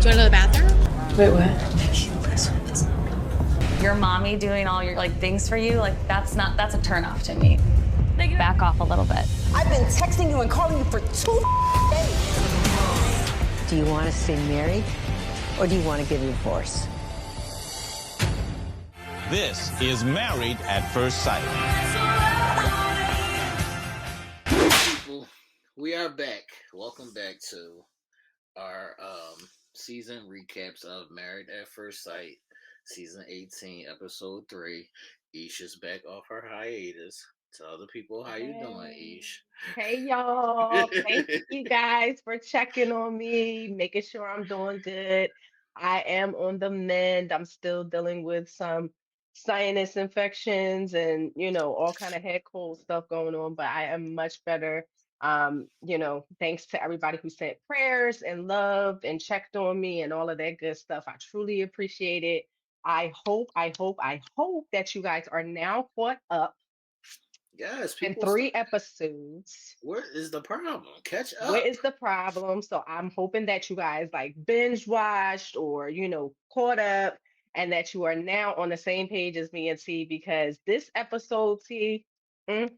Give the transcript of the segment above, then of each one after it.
Do you want to go to the bathroom? Wait, what? Your mommy doing all your things for you, that's a turnoff to me. Back off a little bit. I've been texting you and calling you for 2 days. Do you want to stay married or do you want to get a divorce? This is Married at First Sight. People, we are back. Welcome back to our season recaps of Married at First Sight, season 18, episode 3. Isha's back off her hiatus. Tell the people how you doing, Ish. Hey y'all. Thank you guys for checking on me, making sure I'm doing good. I am on the mend. I'm still dealing with some sinus infections and all kind of head cold stuff going on, but I am much better. Thanks to everybody who sent prayers and love and checked on me and all of that good stuff. I truly appreciate it. I hope that you guys are now caught up Yes, in people. 3 episodes. What is the problem? Catch up. What is the problem? So I'm hoping that you guys like binge watched or caught up and that you are now on the same page as me and T because this episode, T, I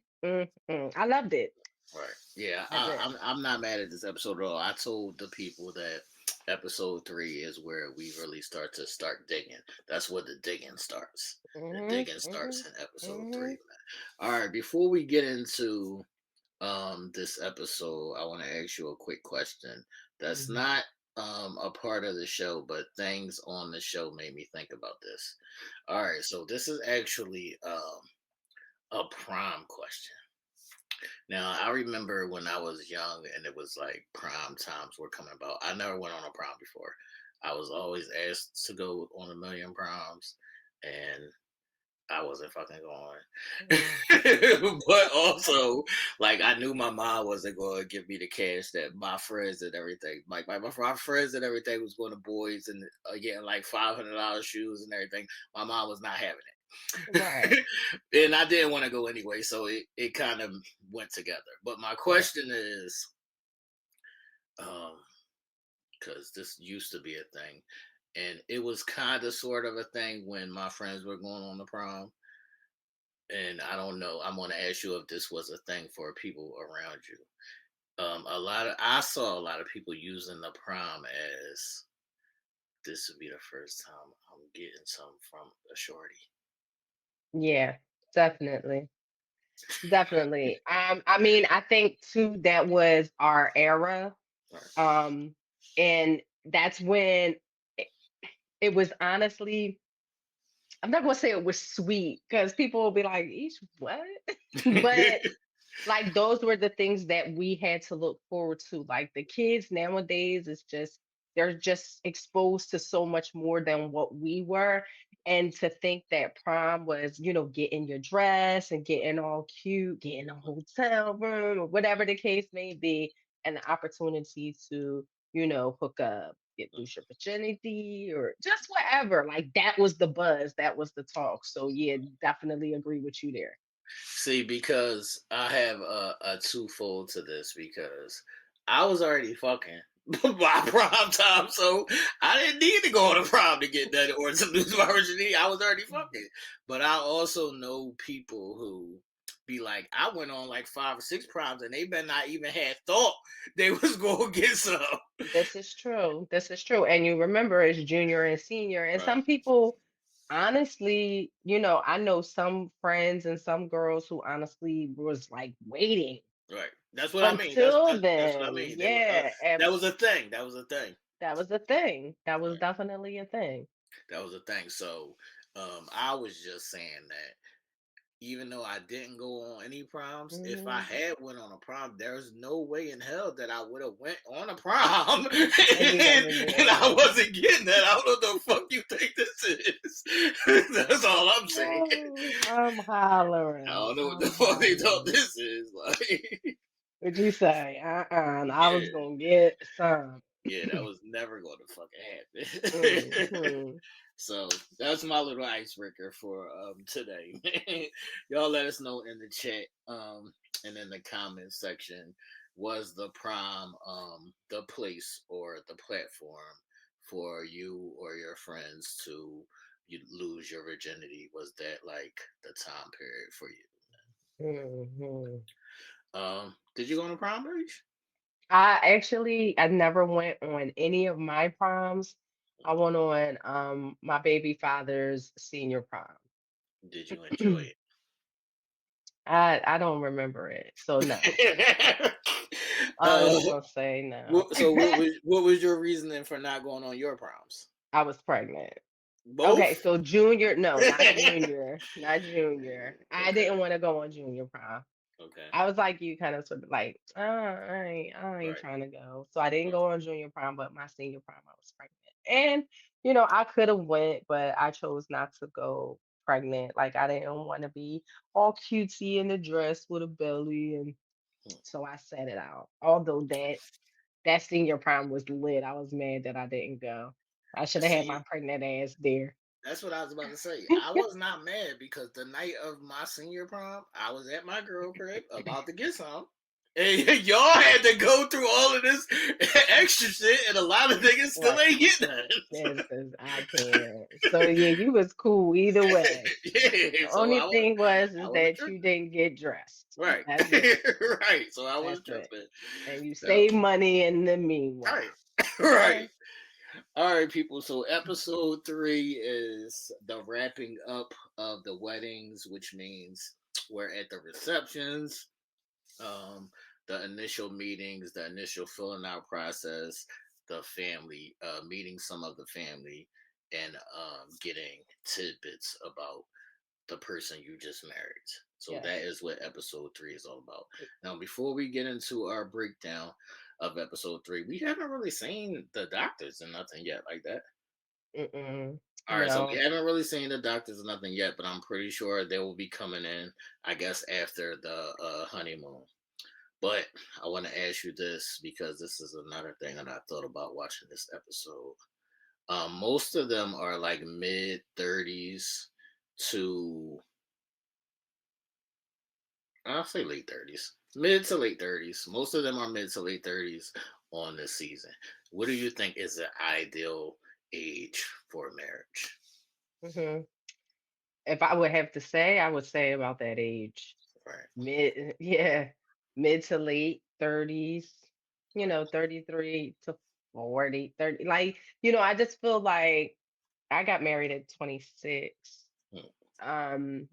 loved it. Right. Yeah, I did. I'm not mad at this episode at all. I told the people that episode 3 is where we really start digging. That's where the digging starts. The digging starts in episode 3. All right, before we get into this episode, I want to ask you a quick question. That's not a part of the show, but things on the show made me think about this. All right, so this is actually a prom question. Now, I remember when I was young and it was like prom times were coming about. I never went on a prom before. I was always asked to go on a million proms and I wasn't fucking going. But also, like, I knew my mom wasn't going to give me the cash that my friends and everything, like my friends and everything was going to boys and getting like $500 shoes and everything. My mom was not having it. Right. And I didn't want to go anyway, so it kind of went together. But my question is, because this used to be a thing, and it was kind of sort of a thing when my friends were going on the prom. And I don't know, I'm going to ask you if this was a thing for people around you. I saw a lot of people using the prom as this would be the first time I'm getting some from a shorty. Yeah, definitely. Definitely. I mean, I think too that was our era. Right. And that's when it, it was honestly, I'm not gonna say it was sweet because people will be like, "Eesh, what?" But like those were the things that we had to look forward to. Like the kids nowadays is just they're just exposed to so much more than what we were. And to think that prom was, getting your dress and getting all cute, getting a hotel room or whatever the case may be, and the opportunity to, hook up, get lose your virginity or just whatever. Like that was the buzz, that was the talk. So yeah, definitely agree with you there. See, because I have a twofold to this because I was already fucking by prom time, so I didn't need to go on a prom to get that or to lose my virginity. I was already fucking. But I also know people who be like, I went on like 5 or 6 proms and they better not even had thought they was going to get some. This is true. This is true. And you remember it's junior and senior. And Right. some people, honestly, I know some friends and some girls who honestly was like waiting Right. That's what I mean. until That's what I then. mean. They were, Yeah. And that was a thing. That was a thing. that was a thing. That was Right. definitely a thing. That was a thing. So I was just saying that even though I didn't go on any proms, if I Hmm. had went on a prom, there's no way in hell that I would have went on a prom And you never and I did. wasn't getting that. I don't know what the fuck you think this is. That's all I'm saying. Oh, I'm I hollering. don't know what the I'm fuck they thought hollering. this is. Like, What'd you say? I yeah, was gonna get some. yeah, that was never going to fucking happen. Hmm. So that's my little icebreaker for today. Y'all let us know in the chat and in the comment section, was the prom the place or the platform for you or your friends to you lose your virginity? Was that like the time period for you? Mhm. Did you go on prom, Breach? I never went on any of my proms. I went on my baby father's senior prom. Did you enjoy I don't remember it, so no. it? I'm just gonna say no. So what was your reasoning for not going on your proms? I was pregnant. Okay, Both. so junior, no, not junior, not junior. I Okay. didn't want to go on junior prom. Okay. I was like you, kind of sort of like, I ain't Right. trying to go. So I didn't Right. go on junior prom, but my senior prom, I was pregnant. And I could have went, but I chose not to go pregnant. Like I didn't want to be all cutesy in the dress with a belly, and Hmm. so I set it out. Although that senior prom was lit, I was mad that I didn't go. I should have had my See, pregnant ass there. that's what I was about to say. I was not mad because the night of my senior prom, I was at my girl crib about to get some. And y'all had to go through all of this extra shit, and a lot of niggas still Right. ain't getting none. Yes, because I can't. So yeah, you was cool either way. Yeah, The so only thing was I is wasn't that you tripping. didn't get dressed. Right. That's it. Right. So I That's wasn't it. tripping. And you So save money in the right. meanwhile. Right. Okay. All right, people. So episode 3 is the wrapping up of the weddings, which means we're at the receptions, um, the initial meetings, the initial filling out process, the family, meeting some of the family, and getting tidbits about the person you just married. So that Yes. is what episode 3 is all about. Now, before we get into our breakdown of episode 3, we haven't really seen the doctors and nothing yet like that. Mm-mm. All right, so we No. haven't really seen the doctors or nothing yet, but I'm pretty sure they will be coming in, I guess, after the honeymoon. But I want to ask you this because this is another thing that I thought about watching this episode. Most of them are like mid 30s to, I'll say late 30s, mid to late 30s. Most of them are mid to late 30s on this season. What do you think is the ideal age for marriage? Hmm. If I would have to say, I would say about that age. Right, Yeah, mid to late 30s, right. 33 to 40, 30. Like, I just feel like I got married at 26. Hmm. Um,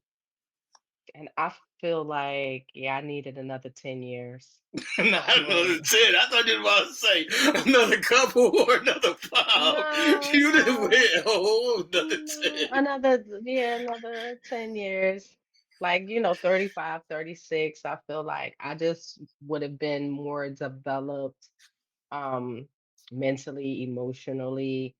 and I feel like, yeah, I needed another 10 years Not before. another 10. I thought you were about to say another couple or another 5. No, You didn't no, wait a whole another no, 10. another 10 years. Like, 35, 36. I feel like I just would have been more developed um mentally, emotionally.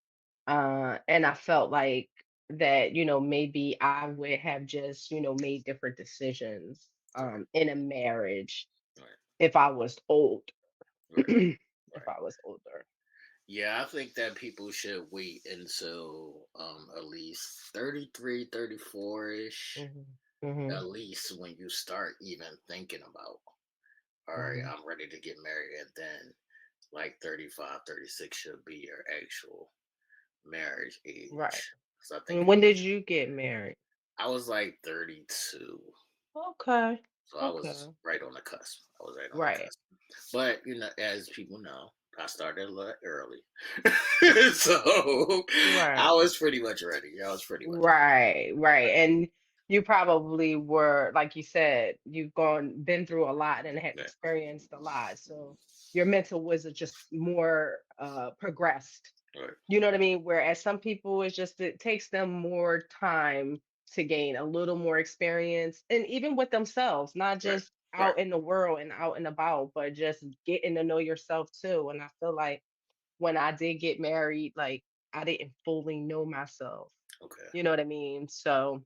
And I felt like that, maybe I would have just, made different decisions Right, in a marriage right, if I was old. right, If right. I was older. Yeah, I think that people should wait until at least 33, 34 ish. Hmm. Hmm. At least when you start even thinking about, all right, Hmm. I'm ready to get married. And then like 35, 36 should be your actual marriage Right. age. So I think And if when you, did you get married? I was like 32. Okay. So I was Okay. right on the cusp. I was right on the Right. cusp. But as people know, I started a little early. So I Right. was pretty much ready. I was pretty much Right, right. And you probably were, like you said, you've been through a lot and had ready. experienced a lot. So your mental was just more progressed. Right, right, You know what I mean? Whereas some people, it takes them more time to gain a little more experience, and even with themselves, not right, just right. out in the world and out and about, but just getting to know yourself too. And I feel like when I did get married, like I didn't fully know myself. Okay. You know what I mean? So,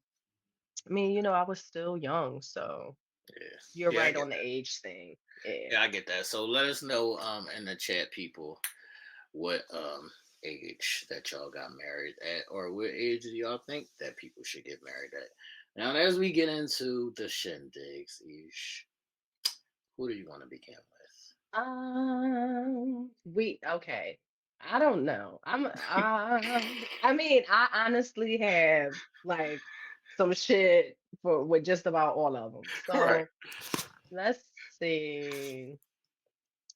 I mean, I was still young, so Yeah. you're Yeah, I right get on the that. age thing. Yeah. Yeah, I get that. So let us know in the chat, people, what age that y'all got married at, or what age do y'all think that people should get married at. Now, as we get into the shindigs, Ish, who do you want to begin with? We okay. I don't know. I mean, I honestly have like some shit for with just about all of them. Right. So let's see.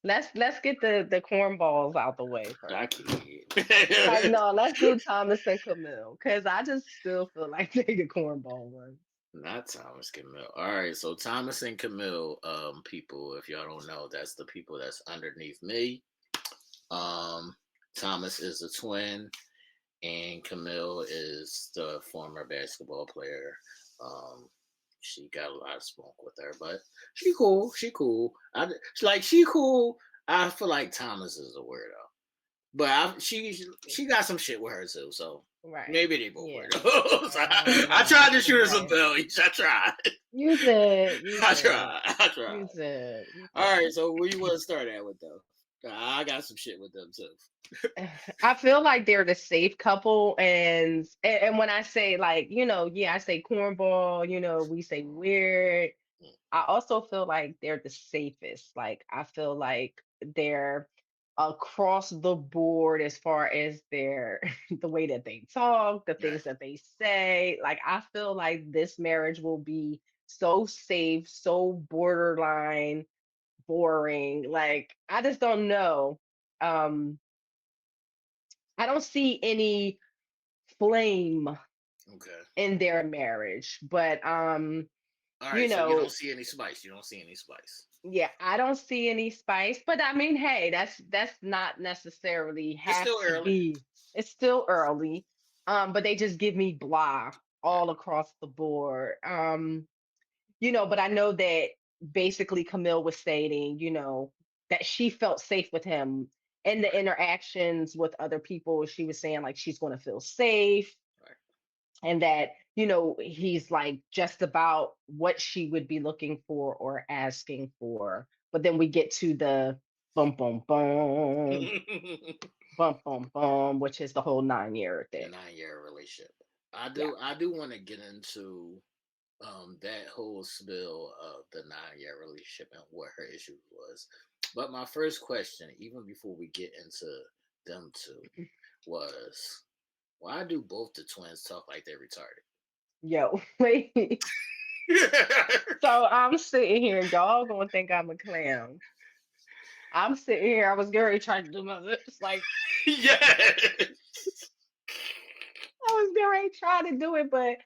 Let's get the cornballs out the way I first. Like can't. no, let's do Thomas and Camille because I just still feel like they the cornball ones. Not Thomas Camille. All right, so Thomas and Camille, people, if y'all don't know, that's the people that's underneath me. Um, Thomas is a twin, and Camille is the former basketball player. Um, she got a lot of smoke with her, but she cool. She cool. She cool. I feel like Thomas is a weirdo, but she got some shit with her too. So Right. maybe they both Yeah. weirdos. I tried to shoot her some Right. bellies. I tried. You did. You I did. tried. I You tried. did. You All did. right. So where you want to start at with though? I got some shit with them too. I feel like they're the safe couple, and when I say like, yeah, I say cornball, we say weird. I also feel like they're the safest. Like I feel like they're across the board as far as their the way that they talk, the Right. things that they say. Like I feel like this marriage will be so safe, so borderline boring. Like I just don't know. Um I don't see any flame Okay. in their marriage, but All you right. So you don't know, see any spice. You don't see any spice. yeah, I don't see any spice, but I mean, hey, that's not necessarily It's have still to early. be. It's still early. But they just give me blah Right. all across the board. But I know that basically Camille was stating, that she felt safe with him in the interactions with other people. She was saying like she's going to feel safe Right. and that he's like just about what she would be looking for or asking for, but then we get to the bum bum bum bum bum bum, which is the whole 9 year The thing. 9 year relationship. I Yeah. do. I do want to get into that whole spill of the 9 year relationship and what her issue was. But my first question, even before we get into them two, was why do both the twins talk like they're retarded? Yo, wait. So I'm sitting here, y'all gonna think I'm a clown. I'm sitting here, I was getting trying to do my lips like Yeah. I was getting ready to try to do it, but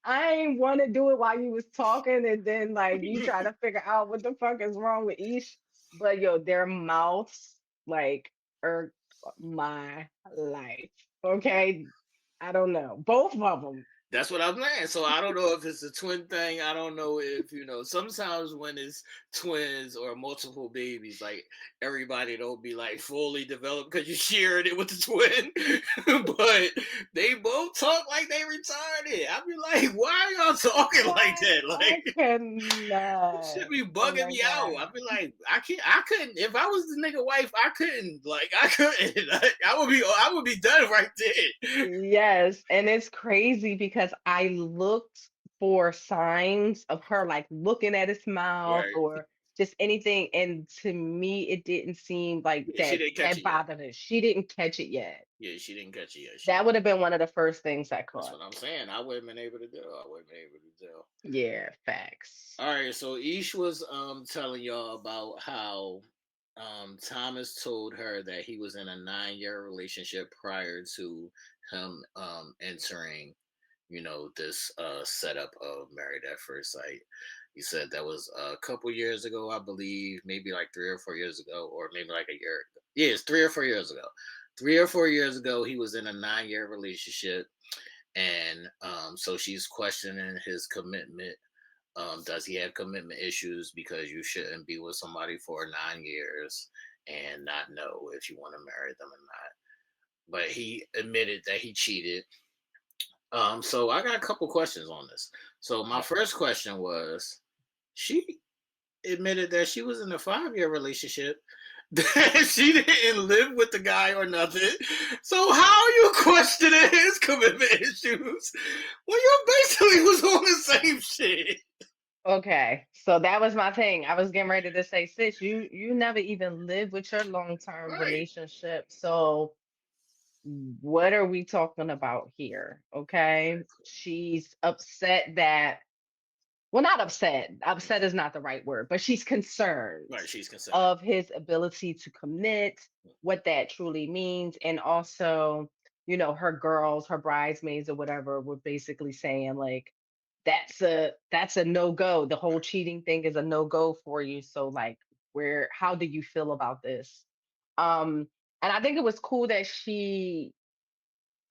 I ain't want to do it while you was talking, and then like you try to figure out what the fuck is wrong with each. But yo, their mouths like are my life. Okay, I don't know, both of them. That's what I'm saying. So I don't know if it's a twin thing. I don't know if sometimes when it's twins or multiple babies, like everybody don't be like fully developed because you shared it with the twin. But they both talk like they retarded. I be like, why are y'all talking like that? I Like cannot. should be Oh bugging my me out. god. I'd be like, I couldn't. If I was the nigga wife, I couldn't. Like, I couldn't. Like, I would be done right there. Yes, and it's crazy because I looked for signs of her like looking at his mouth Right. or just anything, and to me, it didn't seem like Yeah, she that didn't catch that it yet. bothered her. She didn't catch it yet. Yeah, she didn't catch it yet. She That didn't. would have been one of the first things I That's caught. what I'm saying. I wouldn't been able to do. I wouldn't been able to do. Yeah, facts. All right, so Ish was telling y'all about how Thomas told her that he was in a 9 year relationship prior to him entering, this setup of Married at First Sight. He said that was a couple years ago, I believe, maybe like 3 or 4 years ago, or maybe like a year ago. Yeah, it's 3 or 4 years ago. 3 or 4 years ago, he was in a 9 year relationship, and so she's questioning his commitment. Does he have commitment issues? Because you shouldn't be with somebody for 9 years and not know if you want to marry them or not. But he admitted that he cheated. So I got a couple questions on this. So my first question was, she admitted that she was in a 5 year relationship. That she didn't live with the guy or nothing. So how are you questioning his commitment issues when you basically was on the same shit? Okay, so that was my thing. I was getting ready to say, sis, you never even lived with your long-term Right. relationship. So what are we talking about here? Okay. She's upset that, well, not upset. Upset is not the right word, but she's concerned Right, she's concerned. of his ability to commit, what that truly means. And also, her girls, her bridesmaids or whatever were basically saying like that's a no-go. The whole cheating thing is a no-go for you. So like how do you feel about this? Um, and I think it was cool that she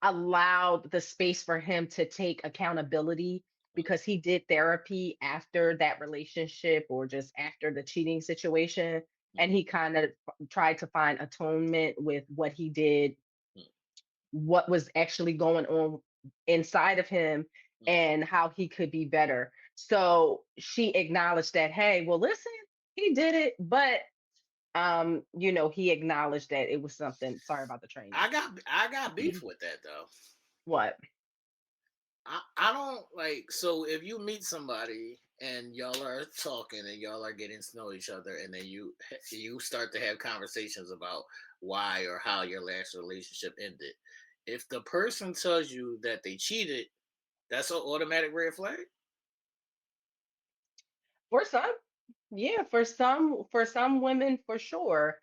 allowed the space for him to take accountability because he did therapy after that relationship or just after the cheating situation. And he kind of tried to find atonement with what he did, what was actually going on inside of him, and how he could be better. So she acknowledged that, hey, well, listen, he did it, but he acknowledged that it was something. Sorry about the train. I got beef with that though. What? I don't like, so if you meet somebody and y'all are talking and y'all are getting to know each other, and then you start to have conversations about why or how your last relationship ended. If the person tells you that they cheated, that's an automatic red flag. For some, yeah, for some women, for sure.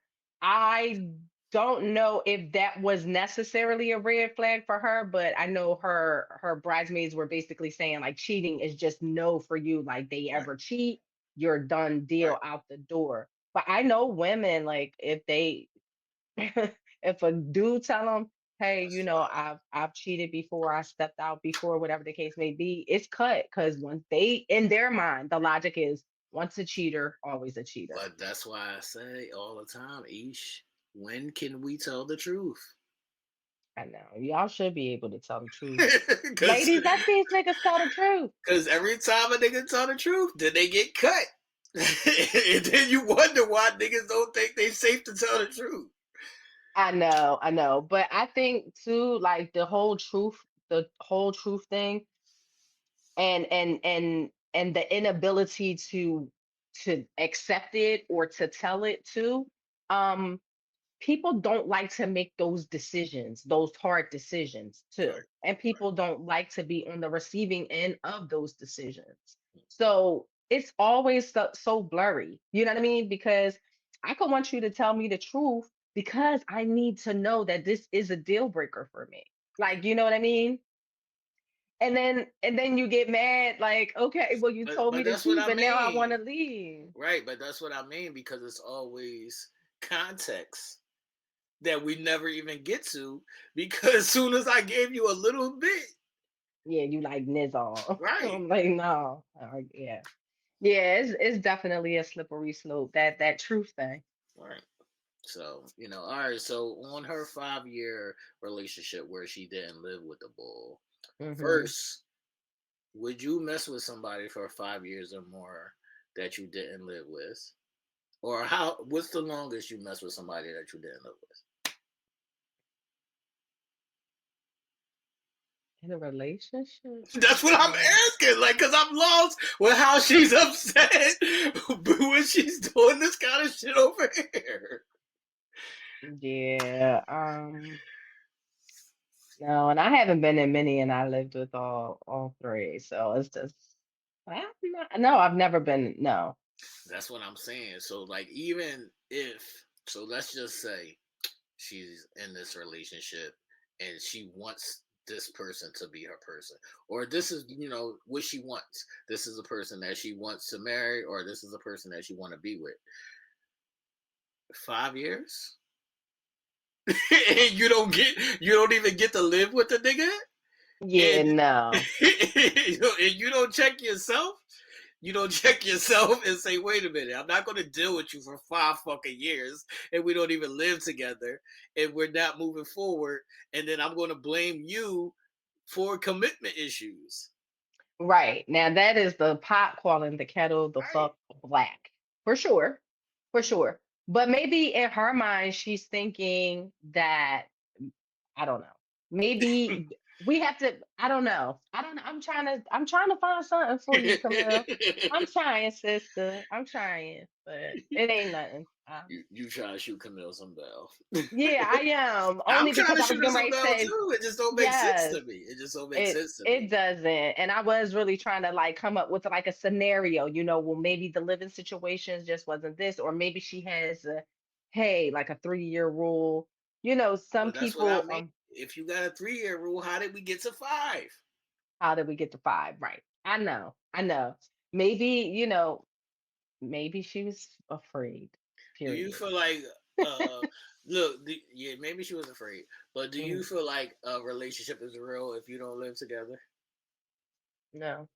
I don't know if that was necessarily a red flag for her, but I know her bridesmaids were basically saying like cheating is just no for you. Like they Right, ever cheat, you're done right. deal out the door. But I know women like if they if a dude tell them, hey, That's fine. I've cheated before, I stepped out before, whatever the case may be, it's cut because once they in their mind, the logic is once a cheater, always a cheater. But that's why I say all the time, Ish, when can we tell the truth? I know y'all should be able to tell the truth. Because Ladies, let these niggas tell the truth. every time a nigga tell the truth, then they get cut. And then you wonder why niggas don't think they safe to tell the truth. I know. But I think too, like the whole truth thing and the inability to accept it or to tell it too. Um, People don't like to make those decisions, those hard decisions too. Right, And right. people don't like to be on the receiving end of those decisions. So it's always so blurry. You know what I mean? Because I could want you to tell me the truth because I need to know that this is a deal breaker for me. Like, you know what I mean? And then you get mad, like, okay, well, you told me But the that's what truth, I and now I want mean. to leave. Right, but that's what I mean, because it's always context that we never even get to, because as soon as I gave you a little bit, Yeah, you like Nizal. right, I'm like, no. Yeah. Yeah, it's definitely a slippery slope. That truth thing. right. So, all right. So on her 5-year relationship where she didn't live with the bull, Hmm. first, would you mess with somebody for 5 years or more that you didn't live with? Or what's the longest you mess with somebody that you didn't live with? In a relationship? That's what I'm Um, asking, like, cause I'm lost with how she's upset when she's doing this kind of shit over here. yeah. No, and I haven't been in many, and I lived with all three. So it's just, no, I've never been. No. That's what I'm saying. So, like, even if, so let's just say she's in this relationship and she wants this person to be her person, or this is, what she wants. This is a person that she wants to marry, or this is a person that she want to be with. 5 years, and you don't even get to live with the nigga, Yeah, and no. and you don't check yourself. You don't check yourself and say, wait a minute, I'm not going to deal with you for 5 fucking years and we don't even live together and we're not moving forward. And then I'm going to blame you for commitment issues. Right. Now that is the pot calling the kettle the Right. fuck black. For sure. For sure. But maybe in her mind, she's thinking that, I don't know. Maybe. we have to. I don't know. I don't know. I'm trying to find something for you, Camille. I'm trying, sister. I'm trying, but it ain't nothing. You trying to shoot Camille some bell. Yeah, I am. I'm Only trying because to I was shoot her getting some ready to bell say too. It just don't make sense yes. to me. It just don't make It sense to it me. doesn't. And I was really trying to like come up with like a scenario, well, maybe the living situations just wasn't this, or maybe she has a hey, like a 3-year rule. Some Well, that's what I people mean. If you got a 3-year rule, how did we get to 5? how did we get to 5? Right. I know. I know. Maybe, maybe she was afraid. Do you Period. feel like uh look, yeah, maybe she was afraid, but do you Mhm. feel like a relationship is real if you don't live together? No.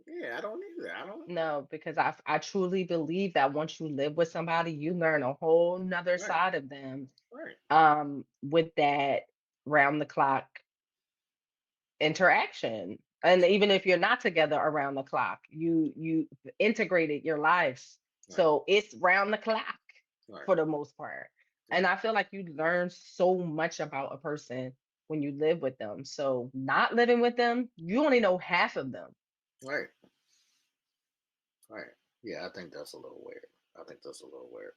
Yeah, I don't either. I don't. No, because I truly believe that once you live with somebody, you learn a whole nother Right, side of them right, with that round the clock interaction. And even if you're not together around the clock, you integrated your lives. right, So it's round the clock right, for the most part. And right, I feel like you learn so much about a person when you live with them. So not living with them, you only know half of them. right, right. Yeah, I think that's a little weird. I think that's a little weird.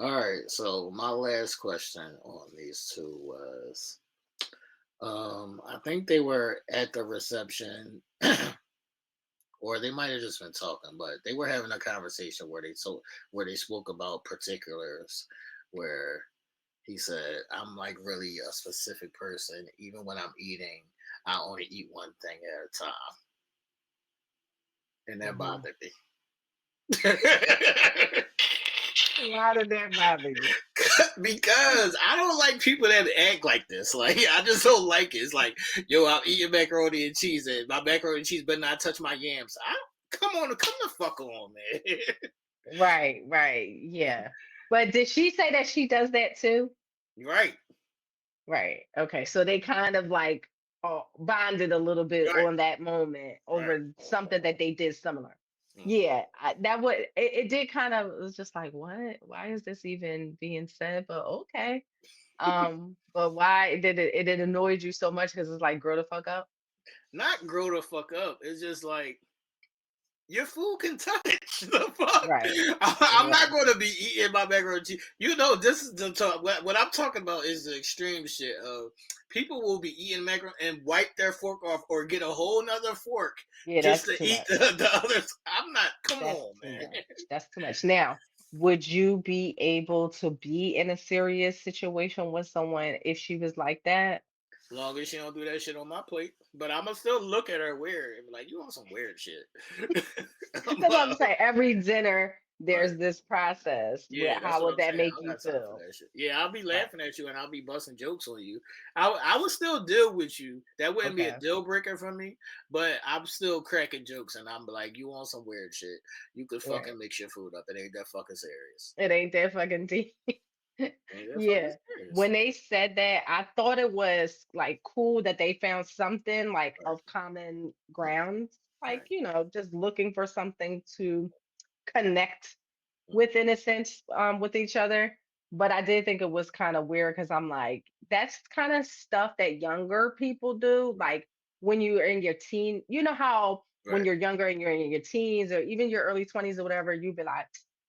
All right, so my last question on these two was, I think they were at the reception, or they might have just been talking, but they were having a conversation where they spoke about particulars, where he said, "I'm like really a specific person. Even when I'm eating, I only eat one thing at a time," and that Mhm. bothered me. Why did that bother you? Because I don't like people that act like this. Like I just don't like it. It's like, yo, I'm eating macaroni and cheese, and my macaroni and cheese better not touch my yams. Come on, come the fuck on, man. Right, right. Yeah. But did she say that she does that too? Right, Right. Okay. So they kind of like bonded a little bit right, on that moment right. over something that they did similar. Mm. Yeah, that would it did kind of it was just like, what? Why is this even being said? But okay. But why did it annoyed you so much because it's like grow the fuck up? Not grow the fuck up. It's just like your food can touch the fuck. Right. I'm Right. not going to be eating my macaroni and cheese. This is the talk. What I'm talking about is the extreme shit of people will be eating macaroni and wipe their fork off or get a whole nother fork Yeah, just that's to too eat much. the others. I'm not. Come That's on, too man. much. That's too much. Now, would you be able to be in a serious situation with someone if she was like that? As long as she don't do that shit on my plate, but I'ma still look at her weird and be like, "You want some weird shit?" That's what I'm But, saying. Every dinner, right. there's this process. Yeah, that's How what would I'm that saying. make I you don't got time for feel? that shit. Yeah, I'll be Right. laughing at you and I'll be busting jokes on you. I would still deal with you. That wouldn't be a Okay. deal breaker for me, but I'm still cracking jokes and I'm like, you want some weird shit? You could Right. fucking mix your food up. It ain't that fucking serious. It ain't that fucking deep. Ain't that fucking Yeah. serious. When they said that, I thought it was like cool that they found something like Right, of common right, ground, like, right. just looking for something to connect Mm, with in a sense with each other. But I did think it was kind of weird because I'm like, that's kind of stuff that younger people do. right, Like when you're in your teen, you know how when right. you're younger and you're in your teens or even your early 20s or whatever, you'd be like,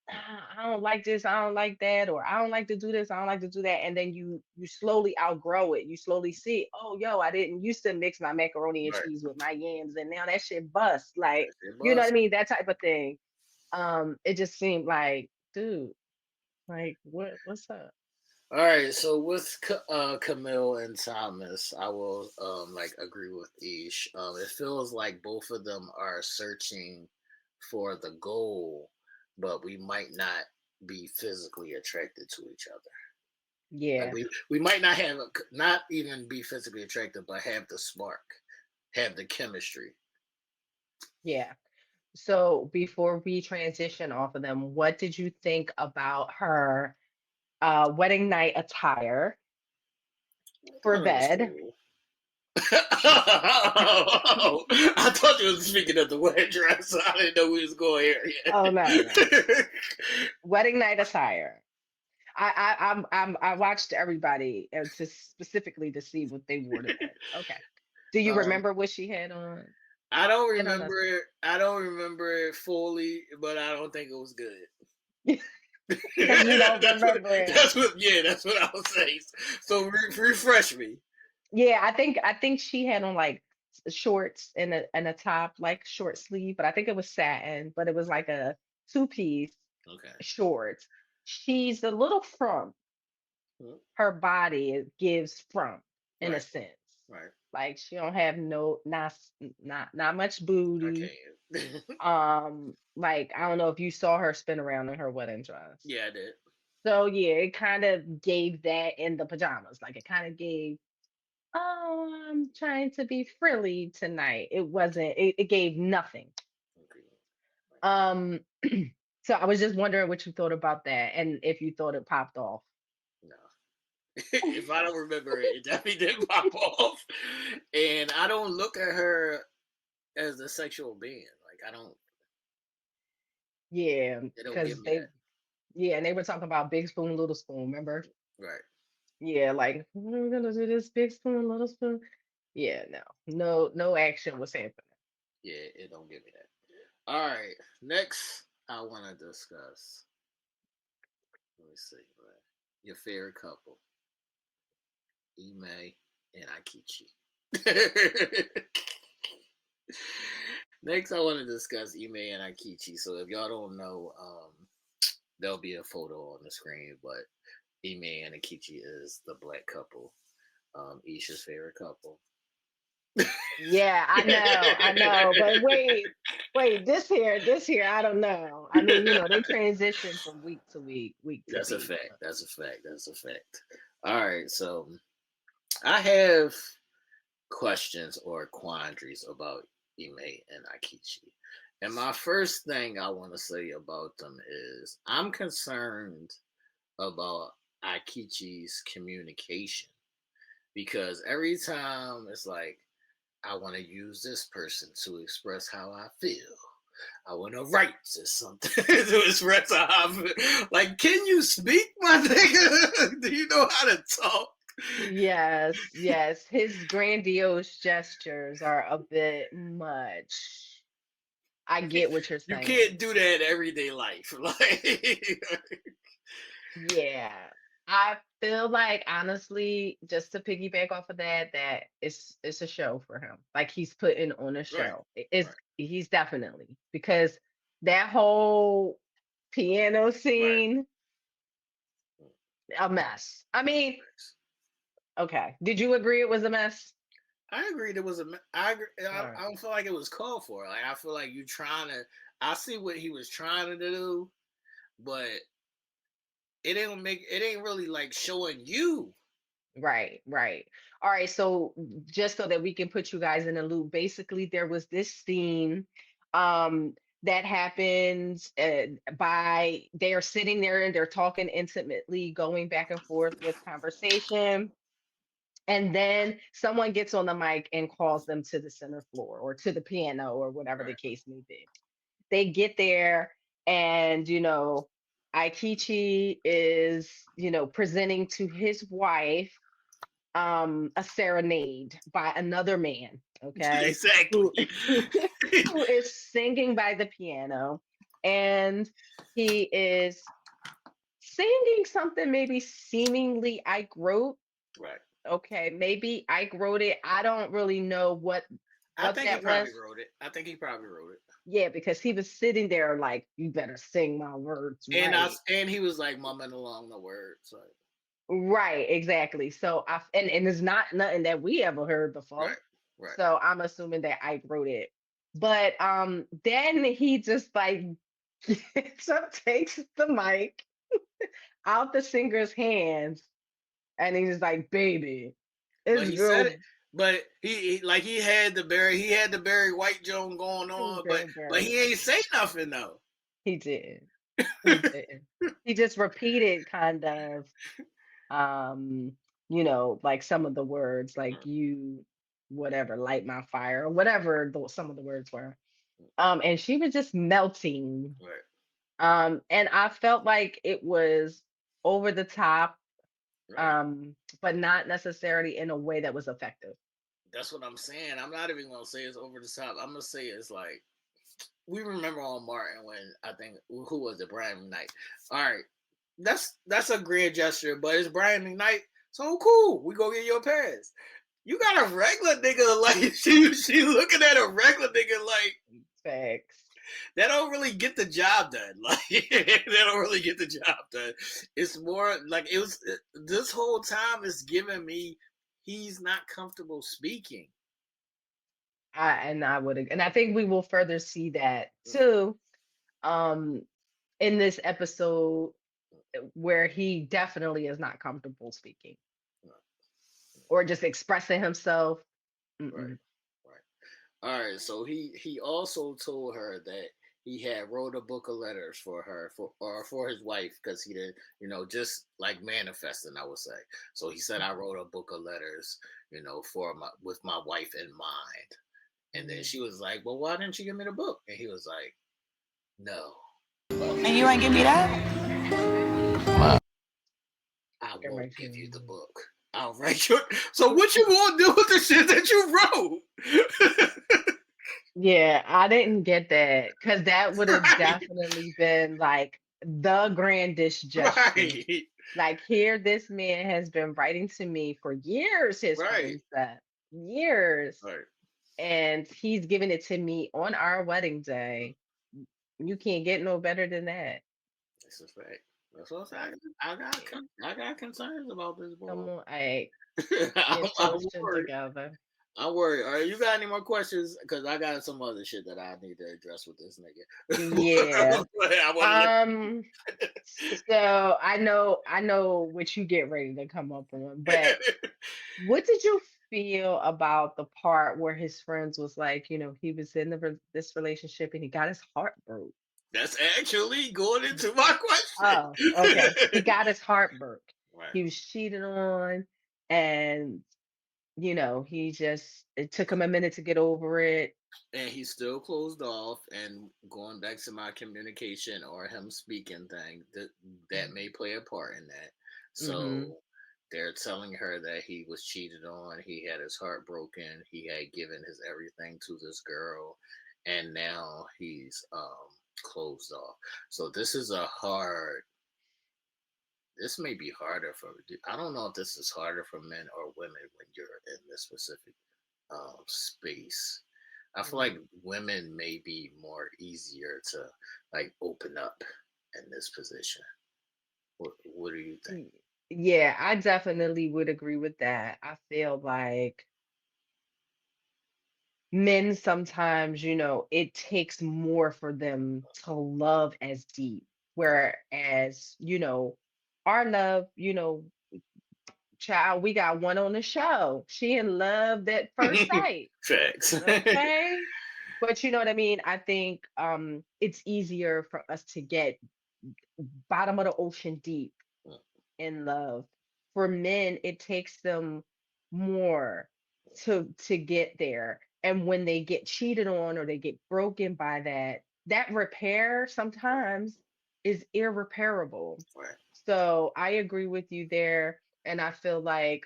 Mm, I don't like this, I don't like that, or I don't like to do this, I don't like to do that. And then you slowly outgrow it. You slowly see, oh yo, I didn't used to mix my macaroni and right. cheese with my yams, and now that shit bust. Like, That shit you know what I bust. mean? That type of thing. It just seemed like, dude, like what's up? All right, so with Camille and Thomas, I will like agree with Ish. It feels like both of them are searching for the goal, but we might not be physically attracted to each other. Like Yeah, we might not have not even be physically attracted, but have the spark, have the chemistry. yeah. So before we transition off of them, what did you think about her wedding night attire I for thought it was bed? cool. I thought you was speaking of the wedding dress. I didn't know we was going here Oh no, no. yet. Wedding night attire. I watched everybody to specifically to see what they wore to bed. Okay. Do you Um, remember what she had on? I don't Had on us. remember it. I don't remember it fully, but I don't think it was good. Because you don't that's what. remember it. That's what. Yeah, that's what I was saying. So refresh me. Yeah, I think she had on like shorts and a top, like short sleeve, but I think it was satin, but it was like a two-piece Okay. shorts. She's a little frump. Mhm. Her body gives frump in a Right. sense. Right. Like she don't have no not much I booty. can't. Like I don't know if you saw her spin around in her wedding dress. Yeah, I did. So yeah, it kind of gave that in the pajamas. Like it kind of gave, oh, I'm trying to be frilly tonight. It wasn't, it gave nothing. Okay. Um, so I was just wondering what you thought about that and if you thought it popped off. No. If I don't remember it, it definitely did pop off. And I don't look at her as a sexual being. Like I don't. Yeah, They don't give because me they, that. yeah, and they were talking about big spoon, little spoon, remember? Right. Yeah, like we're gonna do this big spoon, little spoon. Yeah, no action was happening. Yeah, it don't give me that. All right. Next, I want to discuss. Let me see. Right, your favorite couple, Ime and Akichi. Next, I want to discuss Ime and Akichi. So if y'all don't know, there'll be a photo on the screen, but Ime and Akichi is the black couple, Isha's favorite couple. Yeah, I know. But wait, this here, I don't know. I mean, they transition from week to week, week to That's a week. fact. That's a fact. That's a fact. All right, so I have questions or quandaries about Ime and Akichi. And my first thing I want to say about them is I'm concerned about Akichi's communication because every time it's like, I want to use this person to express how I feel. I want to write to something to express how I feel. Like, can you speak, my nigga? Do you know how to talk? Yes, yes. His grandiose gestures are a bit much. I get what you're You saying. can't do that in everyday life. Like, Yeah. I feel like honestly, just to piggyback off of that, that it's a show for him. Like he's putting on a right, show. It's right, he's definitely because that whole piano right. scene, a mess. I mean, okay. Did you agree it was a mess? I agree. There was a. I agree. All I right. don't feel like it was called for. Like I feel like you trying to. I see what he was trying to do, but it ain't make. It ain't really like showing you. Right, right. All right, so just so that we can put you guys in a loop, basically there was this scene that happens by they're sitting there and they're talking intimately, going back and forth with conversation, and then someone gets on the mic and calls them to the center floor or to the piano or whatever the Right. case may be. They get there and Aikichi is, presenting to his wife a serenade by another man, okay, Exactly. who who is singing by the piano, and he is singing something maybe seemingly Ike wrote. Right. Okay, maybe Ike wrote it. I don't really know I what think he that probably was. wrote it. I think he probably wrote it. Yeah, because he was sitting there like, you better sing my words right. And he was like mumbling along the words. Like, Right, exactly. So and it's not nothing that we ever heard before. right. Right. So I'm assuming that Ike wrote it. But then he just like gets up, takes the mic out the singer's hands, and he's like, baby, But it's he said real it. But he had the Barry White Joan going on. But very he ain't say nothing though. he did. He did. He just repeated kind of um like some of the words like you whatever light my fire or whatever some of the words were, and she was just melting, Right. and I felt like it was over the top, Right. but not necessarily in a way that was effective. That's what I'm saying. I'm not even gonna say it's over the top. I'm gonna say it's like we remember on Martin when I think who was it, Brian McKnight. All right, that's a grand gesture, but it's Brian McKnight, so cool. We go get your pass. You got a regular nigga like she looking at a regular nigga like Facts. that don't really get the job done. Like they don't really get the job done. It's more like it was this whole time is giving me he's not comfortable speaking. And I think we will further see that too, um, in this episode where he definitely is not comfortable speaking or just expressing himself. Right, Mm-mm. right. All right. So he also told her that he had wrote a book of letters for her for his wife because he did just like manifesting I would say. So he said I wrote a book of letters for my with my wife in mind. And then she was like, well, why didn't you give me the book? And he was like, no, And you ain't give me that? I Get won't right give you the to- book. I'll write your. So what you gonna do with the shit that you wrote? Yeah, I didn't get that because that would have Right, definitely been like the grandest gesture. right, Like, here, this man has been writing to me for years, his right, friend said, years, right. and he's giving it to me on our wedding day. You can't get no better than that. That's a fact. That's what I'm Like, saying. I got concerns about this come boy. on, I I'm, get your I'm shit worried. together. I'm worried. All right, you got any more questions? Because I got some other shit that I need to address with this nigga. Yeah. I want to Um, so I know what you get ready to come up on, but let. what did you feel about the part where his friends was like, he was in this relationship and he got his heart broke? That's actually going into my question. Oh, okay. He got his heart broke. Right. He was cheated on, and he just it took him a minute to get over it. And he's still closed off. And going back to my communication or him speaking thing, that may play a part in that. Mm-hmm. So they're telling her that he was cheated on. He had his heart broken. He had given his everything to this girl, and now he's closed off. So this is a hard. This may be harder for. I don't know if this is harder for men or women when you're in this specific space. I feel like women may be more easier to like open up in this position. What do you think? Yeah, I definitely would agree with that. I feel like men sometimes, it takes more for them to love as deep. Whereas, our love, child, we got one on the show. She in love at first sight. Facts. Okay. But you know what I mean? I think it's easier for us to get bottom of the ocean deep in love. For men, it takes them more to get there. And when they get cheated on or they get broken by that repair sometimes is irreparable. Right. So I agree with you there. And I feel like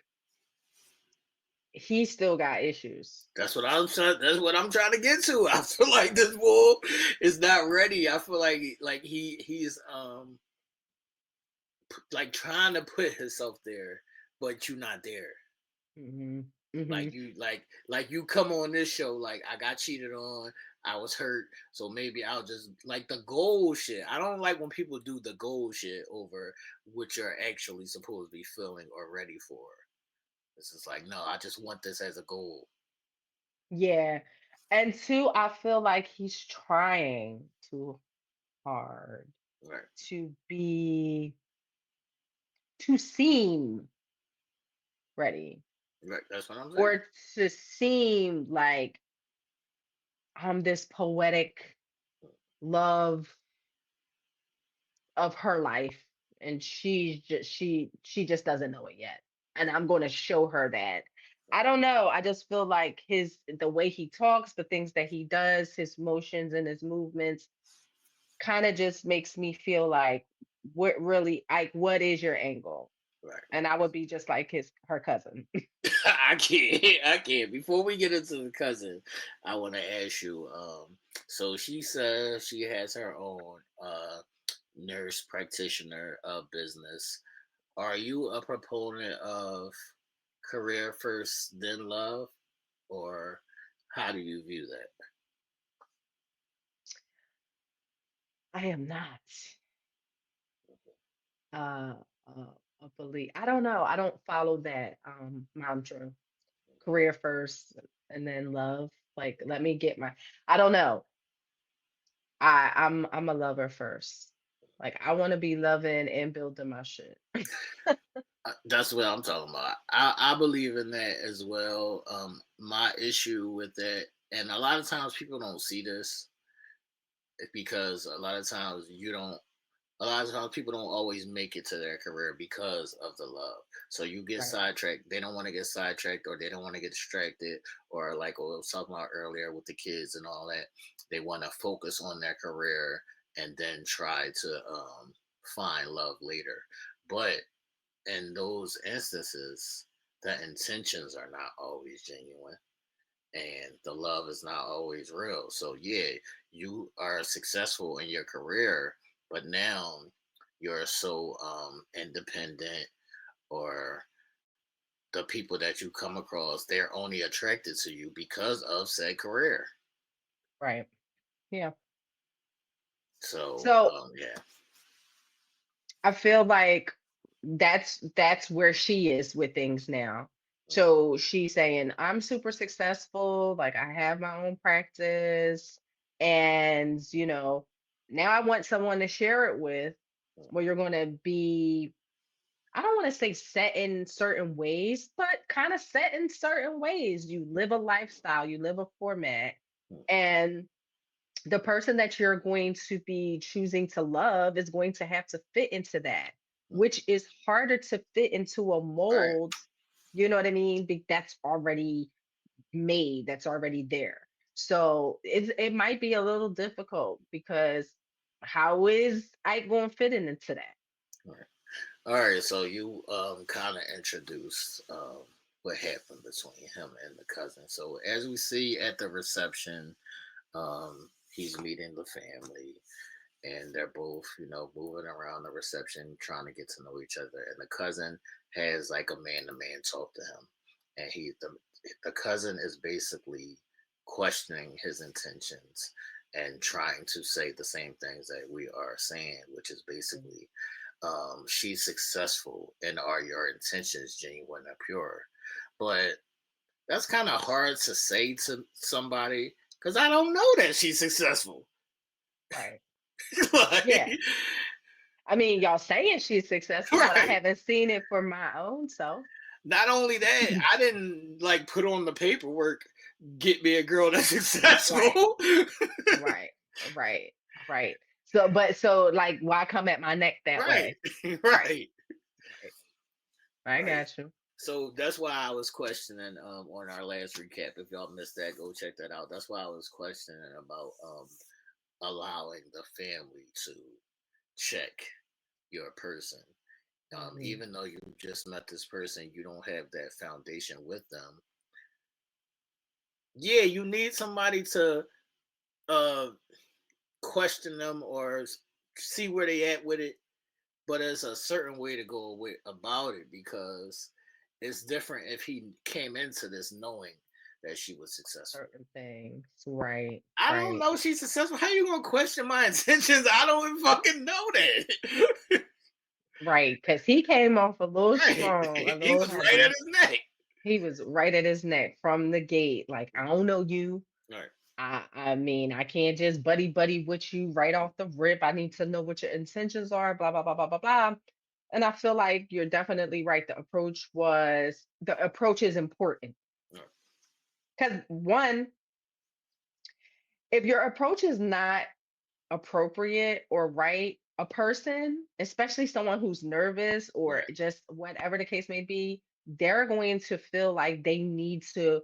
he still got issues. That's what I'm trying. That's what I'm trying to get to. I feel like this bull is not ready. I feel like he's like trying to put himself there, but you're not there. Hmm. Like Hmm. you come on this show like I got cheated on, I was hurt, so maybe I'll just like the goal shit. I don't like when people do the goal shit over what you're actually supposed to be feeling or ready for. This is like no, I just want this as a goal. Yeah. And two, I feel like he's trying too hard Right, to be to seem ready right. That's what I'm saying. or to seem like I'm this poetic love of her life, and she just doesn't know it yet, and I'm going to show her that. I don't know, I just feel like the way he talks, the things that he does, his motions and his movements kind of just makes me feel like what really, like, what is your angle? Right. and I would be just like her cousin. I can't. I can't. Before we get into the cousin, I want to ask you. So she says she has her own nurse practitioner business. Are you a proponent of career first, then love, or how do you view that? I am not uh, a believe. I don't know. I don't follow that mantra. Career first and then love. Like, let me get my. I don't know. I'm a lover first. Like, I want to be loving and building my shit. That's what I'm talking about. I believe in that as well. My issue with that, and a lot of times people don't see this because a lot of times you don't a lot of times people don't always make it to their career because of the love. So you get Right. sidetracked. They don't want to get sidetracked or they don't want to get distracted or like what I was talking about earlier with the kids and all that. They want to focus on their career and then try to find love later. But in those instances, the intentions are not always genuine and the love is not always real. So yeah, you are successful in your career, but now you're so independent or the people that you come across, they're only attracted to you because of said career. Right. Yeah. So So yeah. I feel like that's where she is with things now. Mm, So she's saying, I'm super successful, like I have my own practice, and now I want someone to share it with mm, where you're going to be, I don't want to say set in certain ways, but kind of set in certain ways. You live a lifestyle, you live a format, mm, and the person that you're going to be choosing to love is going to have to fit into that, mm. which is harder to fit into a Right. mold. You know what I mean? That's already made, that's already there. So it might be a little difficult because how is I going to fit into that? Right. All right. So you kind of introduced what happened between him and the cousin. So as we see at the reception, he's meeting the family and they're both, moving around the reception trying to get to know each other. And the cousin has like a man to man talk to him. And the cousin is basically questioning his intentions and trying to say the same things that we are saying, which is basically she's successful and are your intentions genuine and pure. But that's kind of hard to say to somebody because I don't know that she's successful. Right. Like, Yeah. I mean, y'all saying she's successful, but I right. haven't seen it for my own self. Not only that, I didn't like put on the paperwork, get me a girl that's successful. Right. Right. Right. Right. So like why come at my neck that Right. way? Right. Right. Right. I Right. got you. So that's why I was questioning on our last recap. If y'all missed that, go check that out. That's why I was questioning about allowing the family to check your person. Mhm. Even though you just met this person, you don't have that foundation with them. Yeah, you need somebody to uh question them or see where they at with it, but there's a certain way to go with about it because it's different if he came into this knowing that she was successful. Certain things. Right. I don't Right. know she's successful. How you gonna question my intentions? I don't even fucking know that. Right. Because he came off a little Right. strong, a He little was right at heavy. his neck. He was right at his neck from the gate. Like, I don't know you. Right. I mean, I can't just buddy with you right off the rip. I need to know what your intentions are, blah, blah, blah, blah, blah, blah. And I feel like you're definitely right. The approach is important. Right. Because one, if your approach is not appropriate or right, a person, especially someone who's nervous or Right. just whatever the case may be, they're going to feel like they need to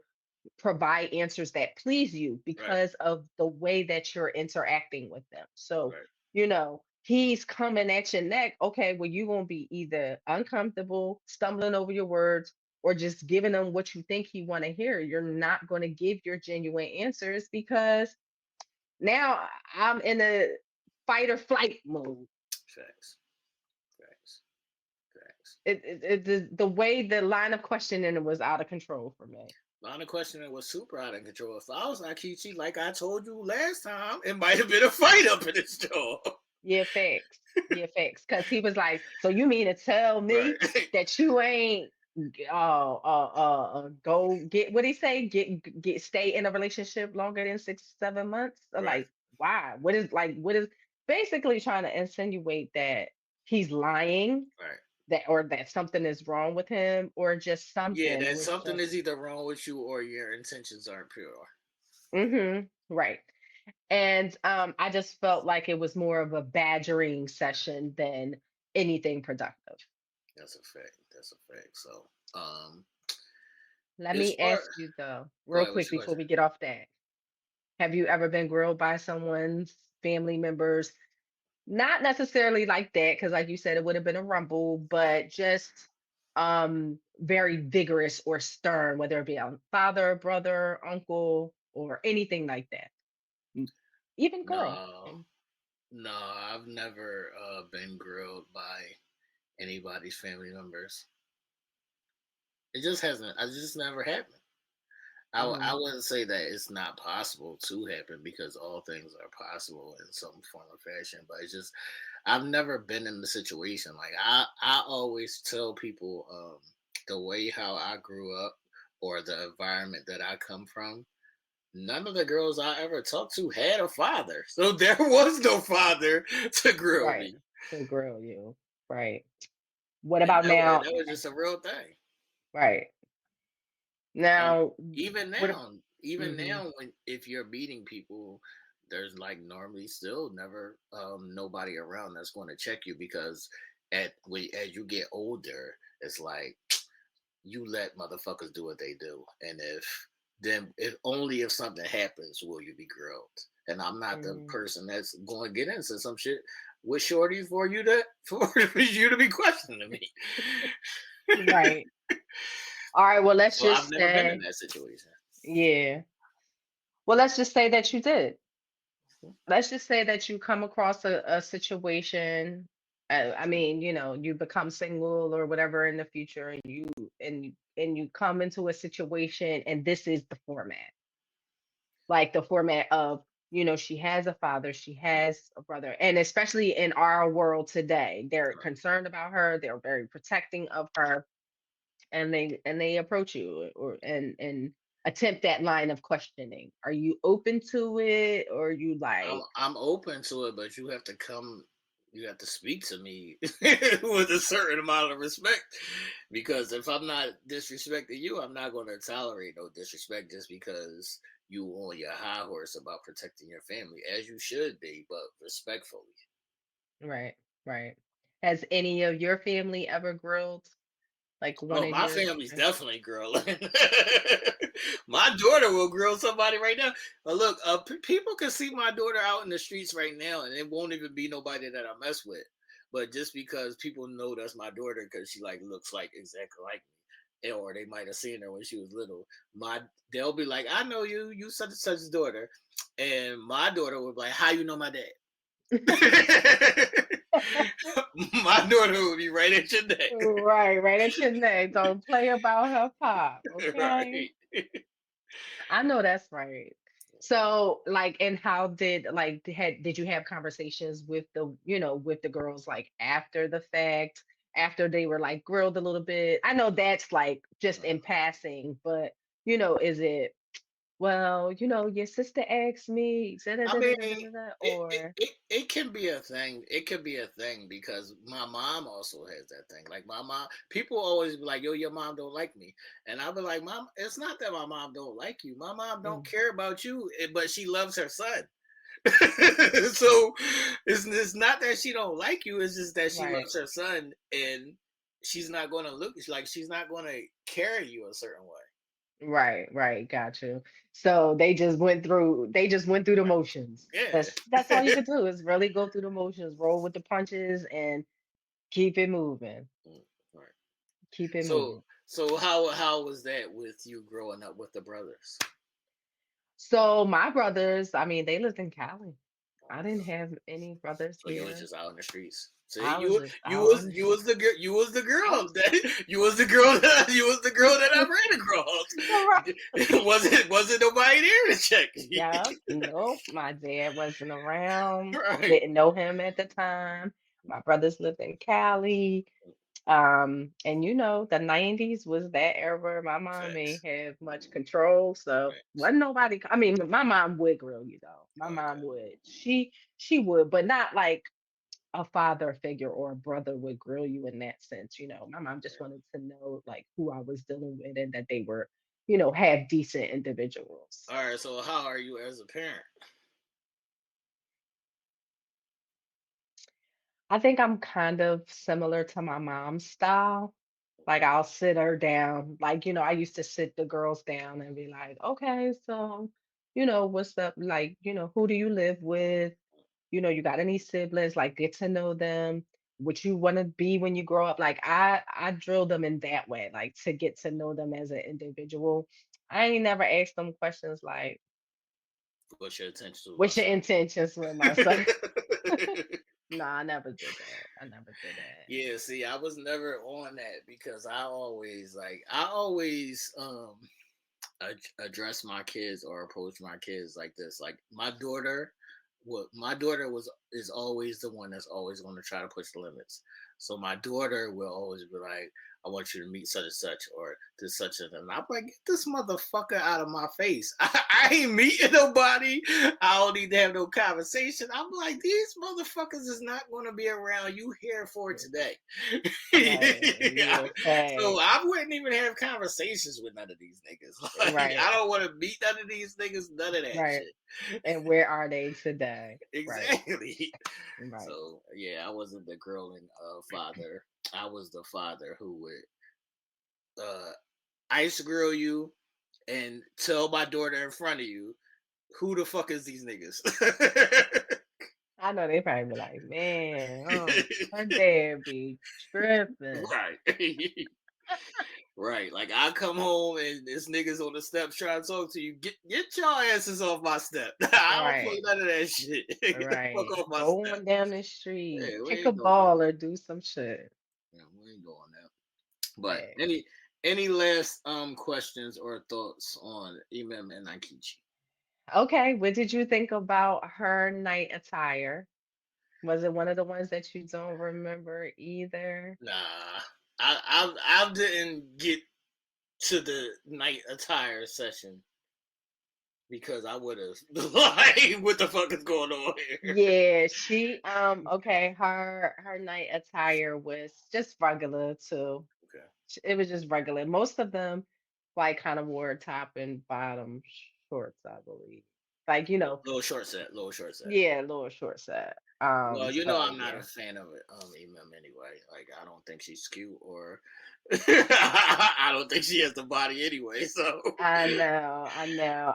provide answers that please you Right. because of the way that you're interacting with them. So, Right. you know, he's coming at your neck, okay, well, you're going to be either uncomfortable, stumbling over your words, or just giving him what you think he want to hear. You're not going to give your genuine answers because now I'm in a fight or flight mode. Facts. Facts. Facts. The way the line of questioning was out of control for me. Line of questioning was super out of control. If I was Akichi, like I told you last time, it might have been a fight up in this joint. Yeah, facts. Yeah, facts. Because he was like, so you mean to tell me Right. that you ain't go get what he say? Get stay in a relationship longer than 6 7 months? Or Right. like, why? What is basically trying to insinuate that he's lying, Right. that or that something is wrong with him, or just Yeah, something that was something just is either wrong with you or your intentions aren't pure. right. And I just felt like it was more of a badgering session than anything productive. That's a fact. That's a fact. So, um, Let as me far ask you though, go real ahead, what's quick your before question? we get off that. Have you ever been grilled by someone's family members? Not necessarily like that, because like you said, it would have been a rumble, but just very vigorous or stern, whether it be a father, brother, uncle, or anything like that. Even girl. No, no, I've never been grilled by anybody's family members. It just hasn't. It just never happened. I Mm, wouldn't say that it's not possible to happen because all things are possible in some form or fashion. But it's just I've never been in the situation. Like I always tell people the way how I grew up or the environment that I come from. None of the girls I ever talked to had a father, so there was no father to grill right. me, To grill you. Right. What and about now? that was just a real thing. Right. Um, Now, even what? now, even Mm-hmm. now, when if you're meeting people, there's like normally still never nobody around that's going to check you because as you get older, it's like you let motherfuckers do what they do, and if only if something happens will you be grilled. And I'm not the Mm, person that's going to get into some shit with shorty for you to for you to be questioning me. right. All right. Well, let's So I've just never been in say, that situation. yeah. Well, let's just say that you did. Let's just say that you come across a situation. I mean, you become single or whatever in the future, and you come into a situation, and this is the format, like the format of, she has a father, she has a brother, and especially in our world today, they're Right. concerned about her, they're very protecting of her, and they approach you and attempt that line of questioning. Are you open to it, or are you I'm like, I'm open to it, but you have to speak to me with a certain amount of respect. Because if I'm not disrespecting you, I'm not gonna tolerate no disrespect just because you on your high horse about protecting your family, as you should be, but respectfully. right, right? Has any of your family ever grilled like one Oh, of my your family's definitely grilling. My daughter will grill somebody right now. But look, people can see my daughter out in the streets right now, and it won't even be nobody that I mess with. But just because people know that's my daughter, because she like looks like exactly like me, or they might have seen her when she was little. They'll be like, "I know you. You such and such's daughter," and my daughter would be like, "How you know my dad?" My daughter would be right at your neck. Right, right at your neck. Don't play about her pop, okay? Right. I know that's right. So, like, and how did you have conversations with with the girls like after the fact, after they were like grilled a little bit? I know that's like just in passing, but is it, well, your sister asked me, da, da, I da, da, mean, da, da, da, da, it, it, or it, it can be a thing. It could be a thing because my mom also has that thing. Like my mom, people always be like, "Yo, your mom don't like me," and I'll be like, "Mom, it's not that my mom don't like you. My mom don't mm, care about you, but she loves her son." So it's not that she don't like you. It's just that she right, loves her son, and she's not going to look like she's not going to carry you a certain way. Right, got you. So they just went through the motions. Yeah. That's all you could do is really go through the motions, roll with the punches, and keep it moving. Mm, right. Keep it So moving. so how was that with you growing up with the brothers? So my brothers, I mean, they lived in Cali. I didn't have any brothers So you was here. just out in the streets. See, I was you just you out on was the you street. was the girl you was the I girl was that you was the girl that you was the girl that I ran right. across. Wasn't nobody there to check. Yeah, nope. My dad wasn't around. Right. Didn't know him at the time. My brothers lived in Cali. And the 90s was that era. My mom Facts. ain't have much control, so Facts. wasn't nobody. I mean, my mom would grill you though. My mom Okay. would. She would, but not like a father figure or a brother would grill you in that sense. My mom just wanted to know like who I was dealing with and that they were, have decent individuals. All right. So how are you as a parent? I think I'm kind of similar to my mom's style. Like I'll sit her down. Like, I used to sit the girls down and be like, okay, so, what's up? Like, who do you live with? You got any siblings? Like, get to know them. What you want to be when you grow up. Like, I drill them in that way, like to get to know them as an individual. I ain't never asked them questions like, What's your attention to my what's your son? intentions with my son? No, I never did that. I never did that. Yeah, see, I was never on that because I always address my kids or approach my kids like this. Like my daughter is always the one that's always going to try to push the limits. So my daughter will always be like, I want you to meet such and such or this such and that. And I'm like, get this motherfucker out of my face. I ain't meeting nobody. I don't need to have no conversation. I'm like, these motherfuckers is not going to be around you here for today. Right. I- Yeah, so fact. I wouldn't even have conversations with none of these niggas. Like, I Right. don't want to meet none of these niggas, none of that Right. shit. And where are they today? Right. Exactly. Right. So yeah, I wasn't the grilling father. I was the father who would ice grill you and tell my daughter in front of you, who the fuck is these niggas? I know they probably be like, man, her dad be tripping. Right. Right. Like I come home and this niggas on the steps trying to talk to you. Get your asses off my step. I don't play Right. none of that shit. Get the fuck Right. off my Go step. on down the street, Yeah, we kick a ain't doing that. ball or do some shit. Yeah, we ain't doing that. But Right. any last questions or thoughts on Imam and Naikichi? Okay. What did you think about her night attire? Was it one of the ones that you don't remember either? Nah. I didn't get to the night attire session because I would have like what the fuck is going on here? Yeah, okay, her night attire was just regular too. Okay. It was just regular. Most of them like kind of wore top and bottom shorts, I believe. Like, Little short set, little short set. yeah, little short set. Well, So I'm not yeah. a fan of it, Eminem anyway. Like, I don't think she's cute, or I don't think she has the body anyway. So I know.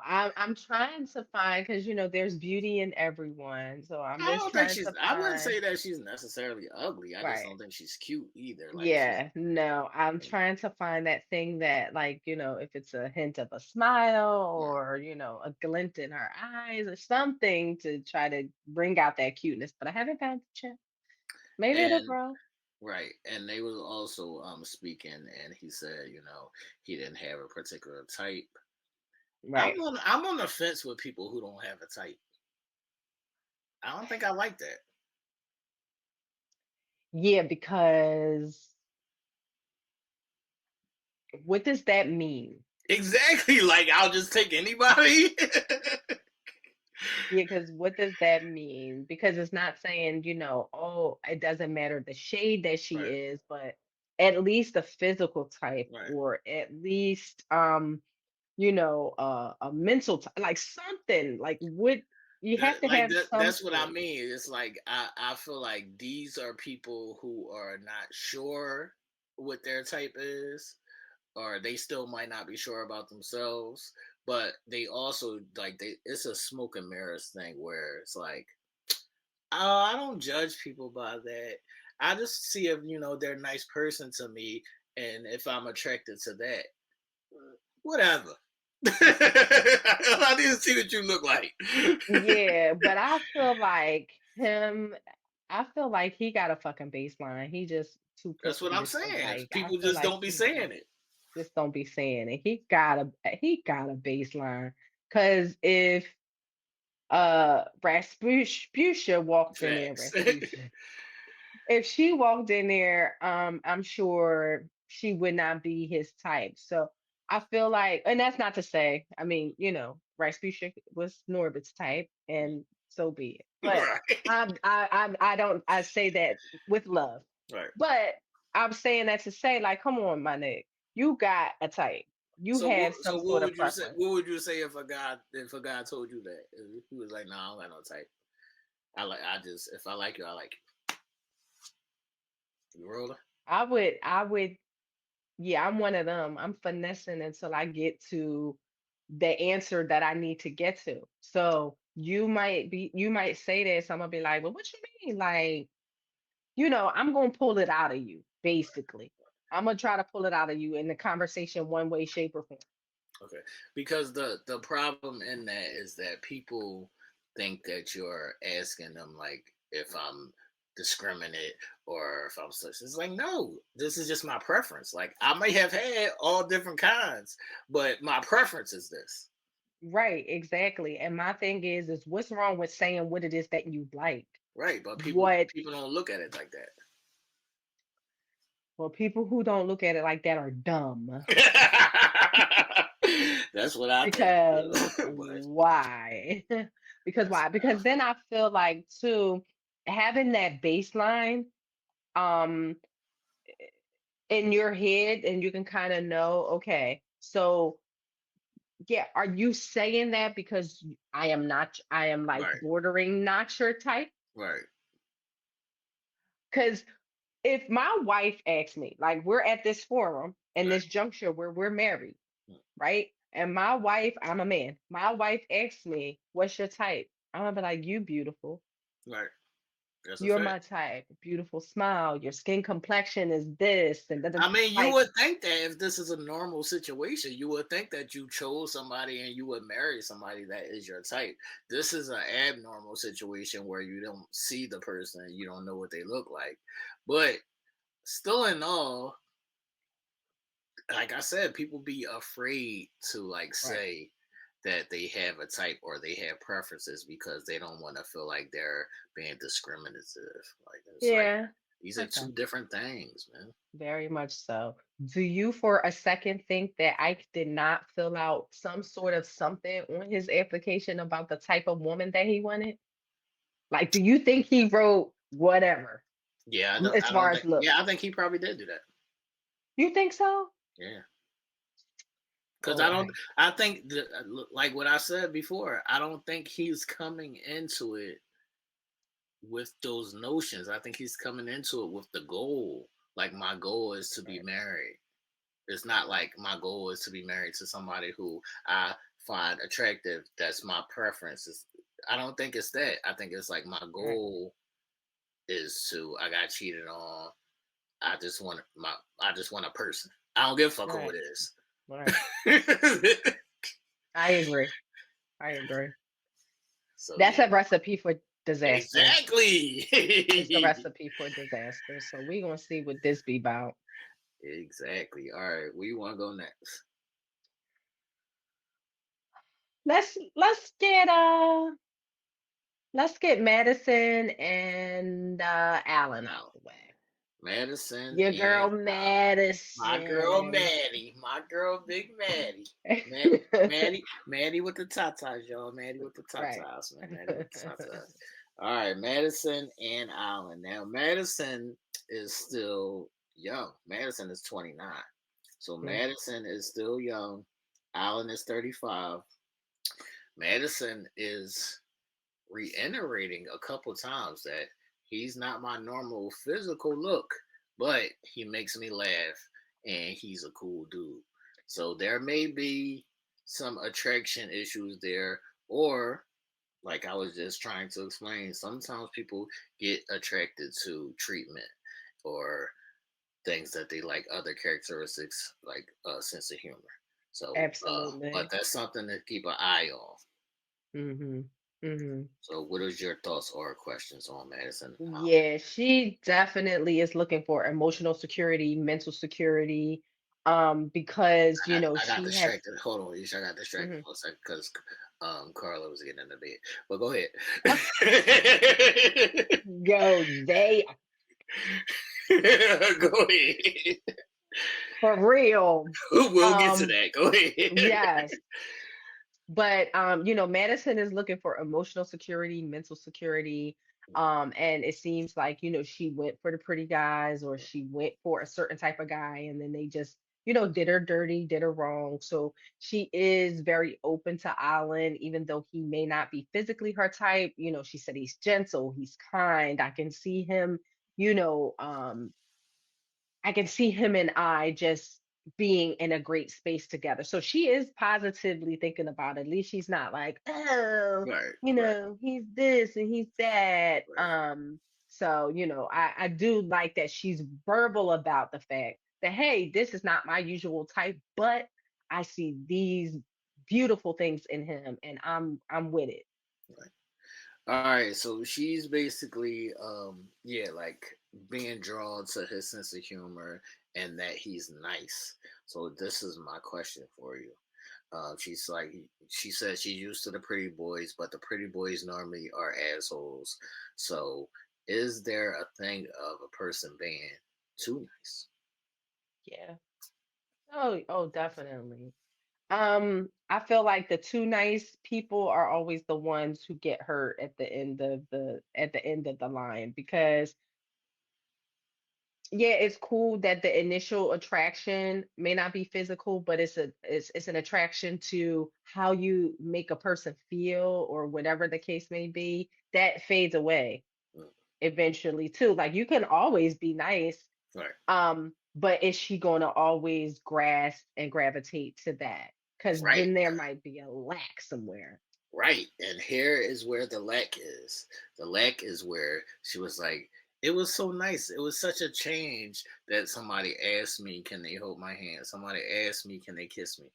I'm trying to find because there's beauty in everyone. So I'm I just don't think trying she's. to I wouldn't find say that she's necessarily ugly. I just right. don't think she's cute either. Like she's. Yeah, no, I'm trying to find that thing that, like, if it's a hint of a smile Right. or, a glint in her eyes or something to try to bring out that cuteness, but I haven't found it yet. Maybe it'll And grow. right, and they was also speaking, and he said, he didn't have a particular type. Right. I'm on the fence with people who don't have a type. I don't think I like that. Yeah, because what does that mean? Exactly. Like I'll just take anybody. Yeah, because what does that mean? Because it's not saying, oh, it doesn't matter the shade that she Right. is, but at least a physical type Right. or at least a mental like something like what you have to have That's what I something. mean. It's like I feel like these are people who are not sure what their type is, or they still might not be sure about themselves, but they also like it's a smoke and mirrors thing where it's like, oh, I don't judge people by that. I just see if they're a nice person to me, and if I'm attracted to that, whatever. I need to see what you look like. Yeah, but I feel like he got a fucking baseline. He just too That's what pussy I'm to say. saying. Like I People feel just like don't be he saying it. just don't be saying it. He got a baseline. Cause if Rasputia walked in there, Facts. Rasputia. If she walked in there, I'm sure she would not be his type. So I feel like, and that's not to say, I mean, Rasputia was Norbit's type, and so be it. But Right. I say that with love. Right. But I'm saying that to say, like, come on, my nigga, you got a type. You have some What sort of would you say? preference. What would you say if a guy told you that? If he was like, "No, I don't got no type. If I like you, I like you." You roller? I would, yeah, I'm one of them. I'm finessing until I get to the answer that I need to get to. So you might say this, I'm gonna be like, well, what you mean? Like, I'm gonna pull it out of you, basically. I'm gonna try to pull it out of you in the conversation one way, shape, or form. Okay, because the problem in that is that people think that you're asking them like if I'm discriminate or if I'm such. It's like no, this is just my preference. Like I may have had all different kinds, but my preference is this. Right, exactly. And my thing is what's wrong with saying what it is that you like? Right, but people What people don't look at it like Well, people who don't look at it like that are dumb. that. That's what I think. Because But why? Because that's why? Because then I feel like too, having that baseline um in your head, and you can kind of know, okay, so yeah, are you saying that because I am like right, bordering not your type? right, Because if my wife asks me, like we're at this forum in right, this juncture where we're married, right? And my wife, I'm a man. My wife asks me, "What's your type?" I'm gonna be like, "You beautiful. right. That's a You're fact. my type. Beautiful smile. Your skin complexion is this and that." I mean, you Like, would think that if this is a normal situation, you would think that you chose somebody and you would marry somebody that is your type. This is an abnormal situation where you don't see the person, you don't know what they look like. But still, in all, like I said, people be afraid to like right? say that they have a type or they have preferences because they don't want to feel like they're being discriminative. Like it's like Yeah. these are Okay. two different things, man. Very much so. Do you for a second think that Ike did not fill out some sort of something on his application about the type of woman that he wanted? Like, do you think he wrote whatever Yeah, as I far don't as think. look? Yeah, I think he probably did do that. You think so? Yeah, because Oh, I don't. Ike. I think that, like what I said before, I don't think he's coming into it with those notions. I think he's coming into it with the goal. Like my goal is to be Right. married. It's not like my goal is to be married to somebody who I find attractive. That's my preference. I don't think it's that. I think it's like my Right. goal is to. I got cheated on. I just want a person. I don't give a fuck who Right. it is. Right. I agree. I agree. So That's yeah, a recipe for disaster. exactly, It's a recipe for disaster. So we're gonna see what this be about. exactly. All right, where you want to go next? Let's get Madison and Allen out the way. Madison Your girl and my girl Madison. Maddie, my girl Big Maddie. Maddie with the tatas, y'all. Maddie with the Right. tatas, man. Maddie with the tatas. All right, Madison and Allen. Now, Madison is still young. Madison is 29. So, Mm, Madison is still young. Allen is 35. Madison is reiterating a couple times that he's not my normal physical look, but he makes me laugh and he's a cool dude. So there may be some attraction issues there, or like I was just trying to explain, sometimes people get attracted to treatment or things that they like, other characteristics like sense of humor. So, but Absolutely. that's something to keep an eye on. Mhm. Mhm. So, what is your thoughts or questions on Madison? Yeah, she definitely is looking for emotional security, mental security, because I got she has. distracted. Hold on, Isha, I got distracted Mhm. for a second because Carla was getting in the bed. But go ahead. Go, they Go ahead. for real. We'll get to Um, that. Go ahead. yes. But Madison is looking for emotional security, mental security. And it seems like, she went for the pretty guys, or she went for a certain type of guy, and then they just, did her dirty, did her wrong. So she is very open to Alan, even though he may not be physically her type. She said he's gentle, he's kind. You know, um, I can see him and I just being in a great space together. So she is positively thinking about it. At least she's not like, oh, Right, right, he's this and he's that. right. So, I do like that she's verbal about the fact that, hey, this is not my usual type, but I see these beautiful things in him, and I'm with it. Right. All right, so she's basically, yeah, like being drawn to his sense of humor and that he's nice. So this is my question for you. She's like, she says she's used to the pretty boys, but the pretty boys normally are assholes. So is there a thing of a person being too nice? Yeah. Oh, definitely. I feel like the too nice people are always the ones who get hurt at the end of the line, because yeah, it's cool that the initial attraction may not be physical, but it's an attraction to how you make a person feel, or whatever the case may be, that fades away Mm, eventually too. Like, you can always be nice, right, but is she going to always grasp and gravitate to that? Because right. then there might be a lack somewhere. Right. And here is where the lack is. The lack is where she was like, it was so nice. It was such a change that somebody asked me, can they hold my hand? Somebody asked me, can they kiss me?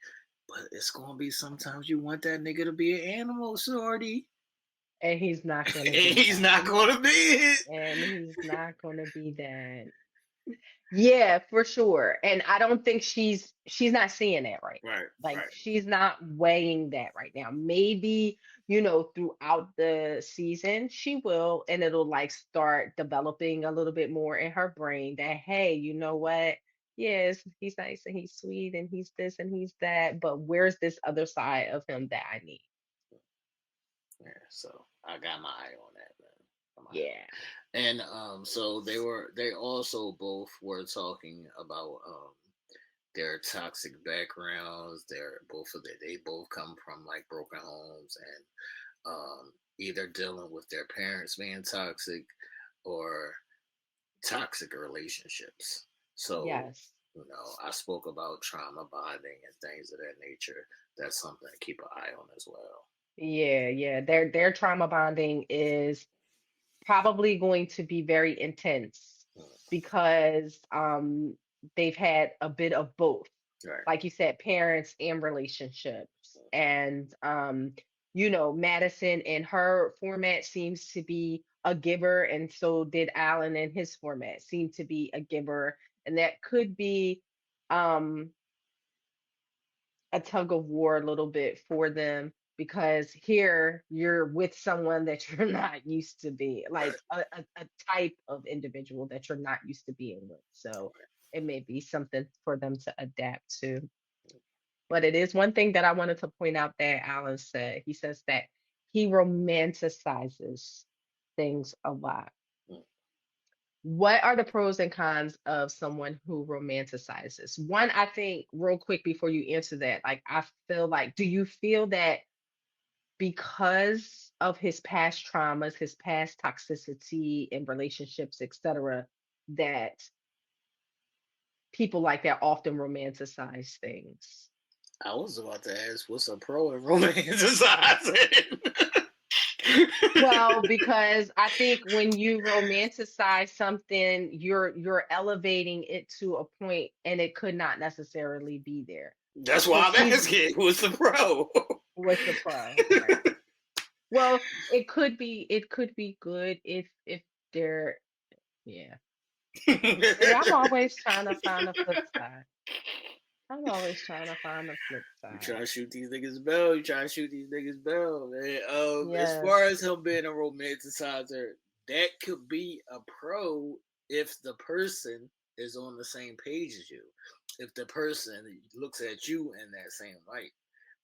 But it's going to be sometimes you want that nigga to be an animal, shorty. And he's not And going to be he's that. not going to be it. And he's not going to be that. Yeah, for sure. And I don't think she's not seeing that right now. Right, Like, right. she's not weighing that right now. Maybe, throughout the season she will, and it'll like start developing a little bit more in her brain that, hey, you know what? Yes, he's nice and he's sweet and he's this and he's that, but where's this other side of him that I need? Yeah, so I got my eye on that, man. Got my eye on Yeah. that. And so they also both were talking about their toxic backgrounds. They both come from like broken homes and either dealing with their parents being toxic or toxic relationships. So, Yes. I spoke about trauma bonding and things of that nature. That's something to keep an eye on as well. Yeah, yeah. Their trauma bonding is probably going to be very intense, Mm, because they've had a bit of both, right. like you said, parents and relationships. And Madison in her format seems to be a giver, and so did Alan in his format seem to be a giver, and that could be um a tug of war a little bit for them, because here you're with someone that you're not used to be, like a type of individual that you're not used to being with. So it may be something for them to adapt to. But it is one thing that I wanted to point out that Alan said. He says that he romanticizes things a lot. Mm. What are the pros and cons of someone who romanticizes? One, I think, real quick before you answer that, like, I feel like, do you feel that because of his past traumas, his past toxicity in relationships, etc., that people like that often romanticize things. I was about to ask, what's a pro in romanticizing? Well, because I think when you romanticize something, you're elevating it to a point and it could not necessarily be there. That's So why I'm she's asking, what's the pro? what's the pro, right? Well, it could be good if they're yeah. See, I'm always trying to find a flip side. I'm always trying to find a flip You side. trying to shoot these niggas bell? You trying to shoot these niggas bell, man? As far Yes. as him being a romanticizer, that could be a pro if the person is on the same page as you. If the person looks at you in that same light.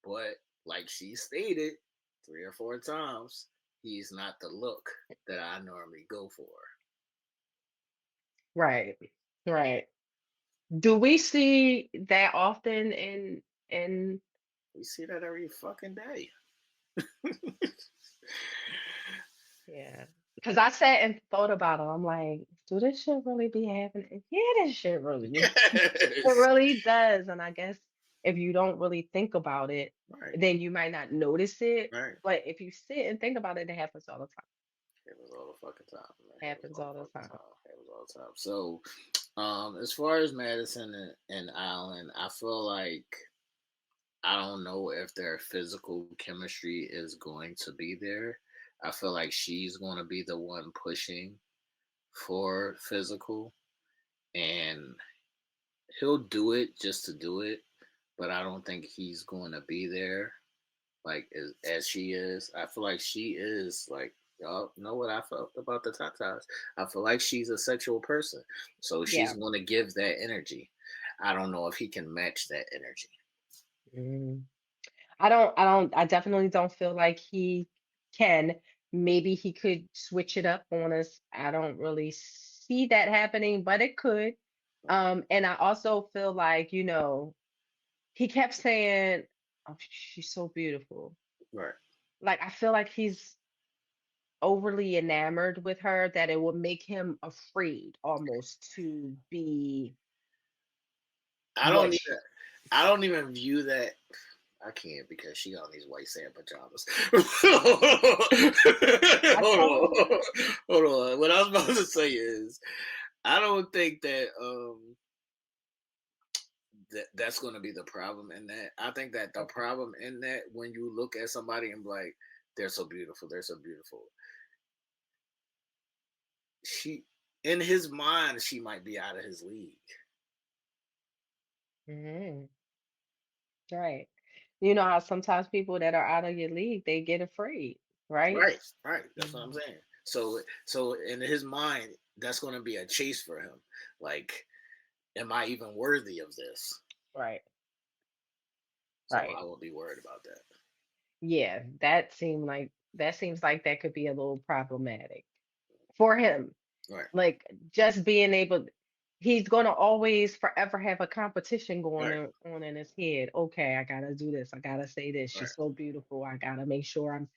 But like she stated 3 or 4 times, he's not the look that I normally go for. Right. Right. Do we see that often in We see that every fucking day. yeah. Because I sat and thought about it. I'm like, do this shit really be happening? Yeah, this shit really be. It Yes. really does. And I guess if you don't really think about it, Right. then you might not notice it. Right. But if you sit and think about it, it happens all the time. Happens all the fucking time, man. Happens Happens all all the the fucking time. time. Happens all the time. So, as far as Madison and Allen, I feel like I don't know if their physical chemistry is going to be there. I feel like she's going to be the one pushing for physical, and he'll do it just to do it, but I don't think he's going to be there like as she is. I feel like she is like y'all know what I felt about the Tatas. I feel like she's a sexual person, so she's Yeah. going to give that energy. I don't know if he can match that energy. Mm. I definitely don't feel like he can. Maybe he could switch it up on us. I don't really see that happening, but it could. And I also feel like, he kept saying, "Oh, she's so beautiful." Right. Like I feel like he's overly enamored with her that it would make him afraid almost to be I don't what even. she. I don't even view that. I can't because she got on these white sand pajamas. Hold I told on. you. Hold on. What I was about to say is I don't think that that's going to be the problem in that. I think that the Okay. problem in that when you look at somebody and be like, they're so beautiful, they're so beautiful. She, in his mind, she might be out of his league. Hmm. Right. You know how sometimes people that are out of your league, they get afraid, right? Right, right. That's what I'm Mhm. saying. So in his mind, that's going to be a chase for him. Like, am I even worthy of this? Right. So Right. I will be worried about that. Yeah, that seems like that could be a little problematic for him. Right, Like just being able, he's gonna always forever have a competition going right, on in his head. Okay, I gotta do this. I gotta say this. right, She's so beautiful. I gotta make sure I'm.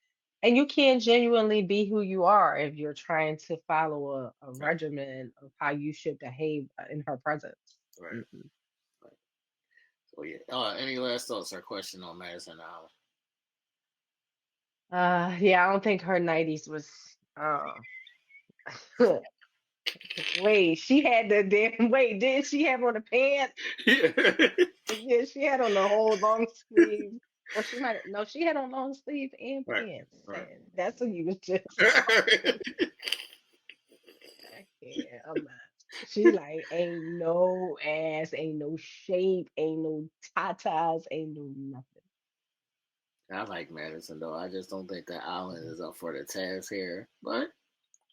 And you can't genuinely be who you are if you're trying to follow a right, regimen of how you should behave in her presence. right, Mm-mm. right. So yeah. Any last thoughts or question on Madison Island? Yeah, I don't think her 90s was. Wait, she had the damn. Wait, did she have on the pants? Yeah, she had on the whole long sleeve. Or she might no, she had on long sleeve and Right, pants. right. And that's what you was just I can't. I'm not. She like ain't no ass, ain't no shape, ain't no tatas, ain't no nothing. I like Madison though. I just don't think that Island Mhm. is up for the task here. But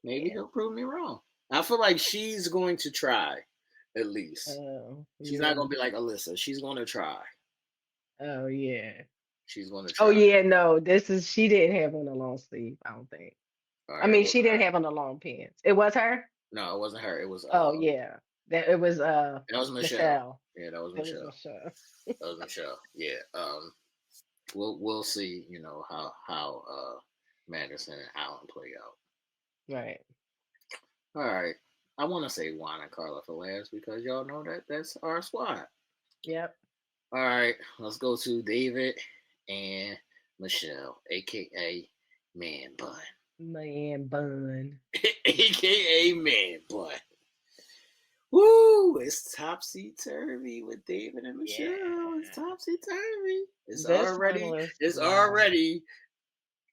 maybe Yeah. he'll prove me wrong. I feel like she's going to try, at least. Oh, She's not yeah. going to be like Alyssa. She's going to try. Oh, yeah. She's going to Oh, try. yeah. No, she didn't have on a long sleeve. I don't think. All I right, it mean, wasn't she didn't her. have on the long pants. It was her. No, it wasn't her. It was Oh, yeah. That it was that was Michelle. Michelle. Yeah, that was It was Michelle. Michelle. That was Michelle. Yeah. We'll see. You know how Madison and Allen play out. Right. All right. I want to say Juan and Carla for last because y'all know that that's our squad. Yep. All right, let's go to David and Michelle, aka Man Bun, Man bun. aka Man Bun. Woo! It's topsy turvy with David and Yeah. Michelle. It's topsy turvy. It's This one already. was It's wild. already